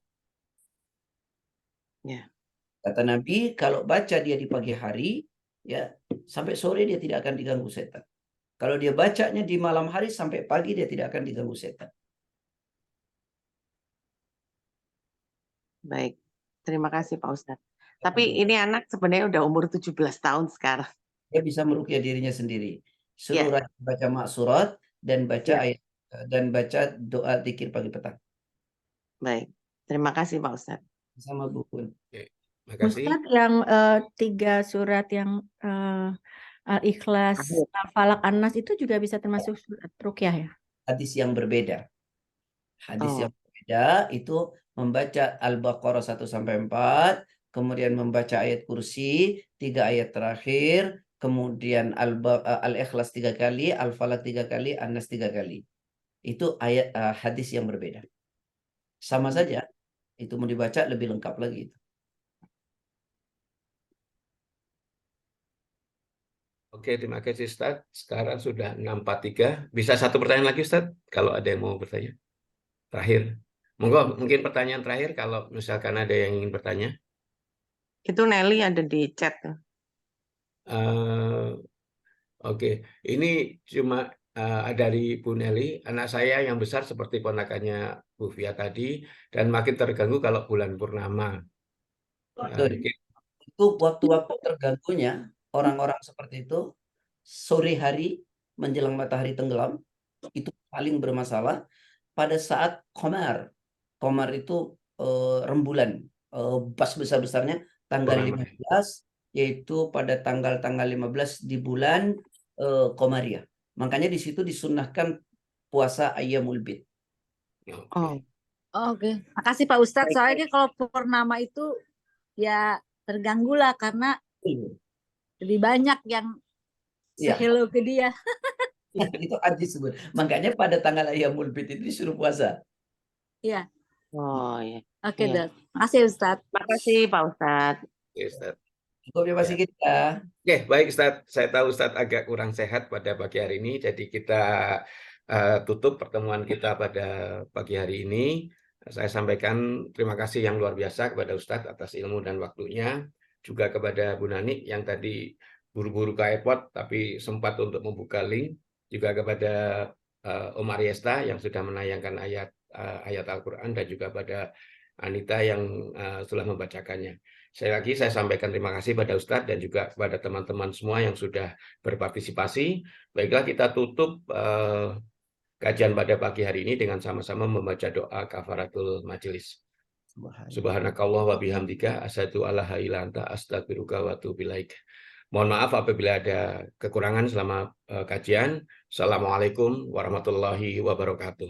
Ya. Kata Nabi, kalau baca dia di pagi hari, ya sampai sore dia tidak akan diganggu setan. Kalau dia bacanya di malam hari sampai pagi dia tidak akan diganggu setan. Baik. Terima kasih Pak Ustadz. Tapi ini anak sebenarnya udah umur 17 tahun sekarang. Dia bisa meruqyah dirinya sendiri. Suruh Ya. rajin baca maksurat dan baca Ya. ayat dan baca doa zikir pagi petang. Baik. Terima kasih Pak Ustadz. Sama Bu Kun. Oke, makasih. Ustadz, yang 3 surat yang Al-Ikhlas, Akhir. Al-Falaq, An-Nas itu juga bisa termasuk surat ruqyah ya? Hadis yang berbeda. Hadis Oh. yang berbeda itu membaca Al-Baqarah 1 sampai 4, kemudian membaca ayat kursi 3 ayat terakhir, kemudian Al-Ikhlas 3 kali, Al-Falaq 3 kali, An-Nas 3 kali. Itu ayat hadis yang berbeda. Sama saja, itu mau dibaca lebih lengkap lagi itu. Oke, terima kasih Ustadz. Sekarang sudah 6.43. Bisa satu pertanyaan lagi Ustadz? Kalau ada yang mau bertanya. Terakhir. Mungkin pertanyaan terakhir kalau misalkan ada yang ingin bertanya. Itu Nelly ada di chat. Oke, ini cuma dari Bu Nelly, anak saya yang besar seperti ponakannya Bu Fia tadi, dan makin terganggu kalau bulan purnama. Mungkin Itu waktu-waktu terganggunya orang-orang seperti itu sore hari menjelang matahari tenggelam itu paling bermasalah pada saat qamar. Qamar itu rembulan, pas besar-besarnya tanggal purnama. 15, yaitu pada tanggal-tanggal 15 di bulan Qamariyah. Makanya di situ disunnahkan puasa Ayyamul Bid. Oke. Oh. Oke, makasih Pak Ustadz. Soalnya kalau purnama itu ya terganggu lah karena Lebih banyak yang Iya. hello ke dia. Itu hadis sebut. Makanya pada tanggal Ayyamul Bid itu disuruh puasa. Iya. Oh iya. Oke, Iya. Dok. Makasih Ustadz. Makasih Pak Ustadz. Oke, Ustaz. Cukup ya Pak Ya. Sigit ya. Oke, baik Ustaz. Saya tahu Ustaz agak kurang sehat pada pagi hari ini, jadi kita tutup pertemuan kita pada pagi hari ini. Saya sampaikan terima kasih yang luar biasa kepada Ustadz atas ilmu dan waktunya, juga kepada Bu Nani yang tadi buru-buru ke airport tapi sempat untuk membuka link, juga kepada Om Ariesta yang sudah menayangkan ayat Al-Quran, dan juga pada Anita yang telah membacakannya. Sekali lagi saya sampaikan terima kasih pada Ustadz dan juga kepada teman-teman semua yang sudah berpartisipasi. Baiklah, kita tutup kajian pada pagi hari ini dengan sama-sama membaca doa kafaratul majelis. Subhanakallah wa bihamdika asyhadu alla ilaha illa anta astaghfiruka wa atubu ilaik. Mohon maaf apabila ada kekurangan selama kajian. Assalamualaikum warahmatullahi wabarakatuh.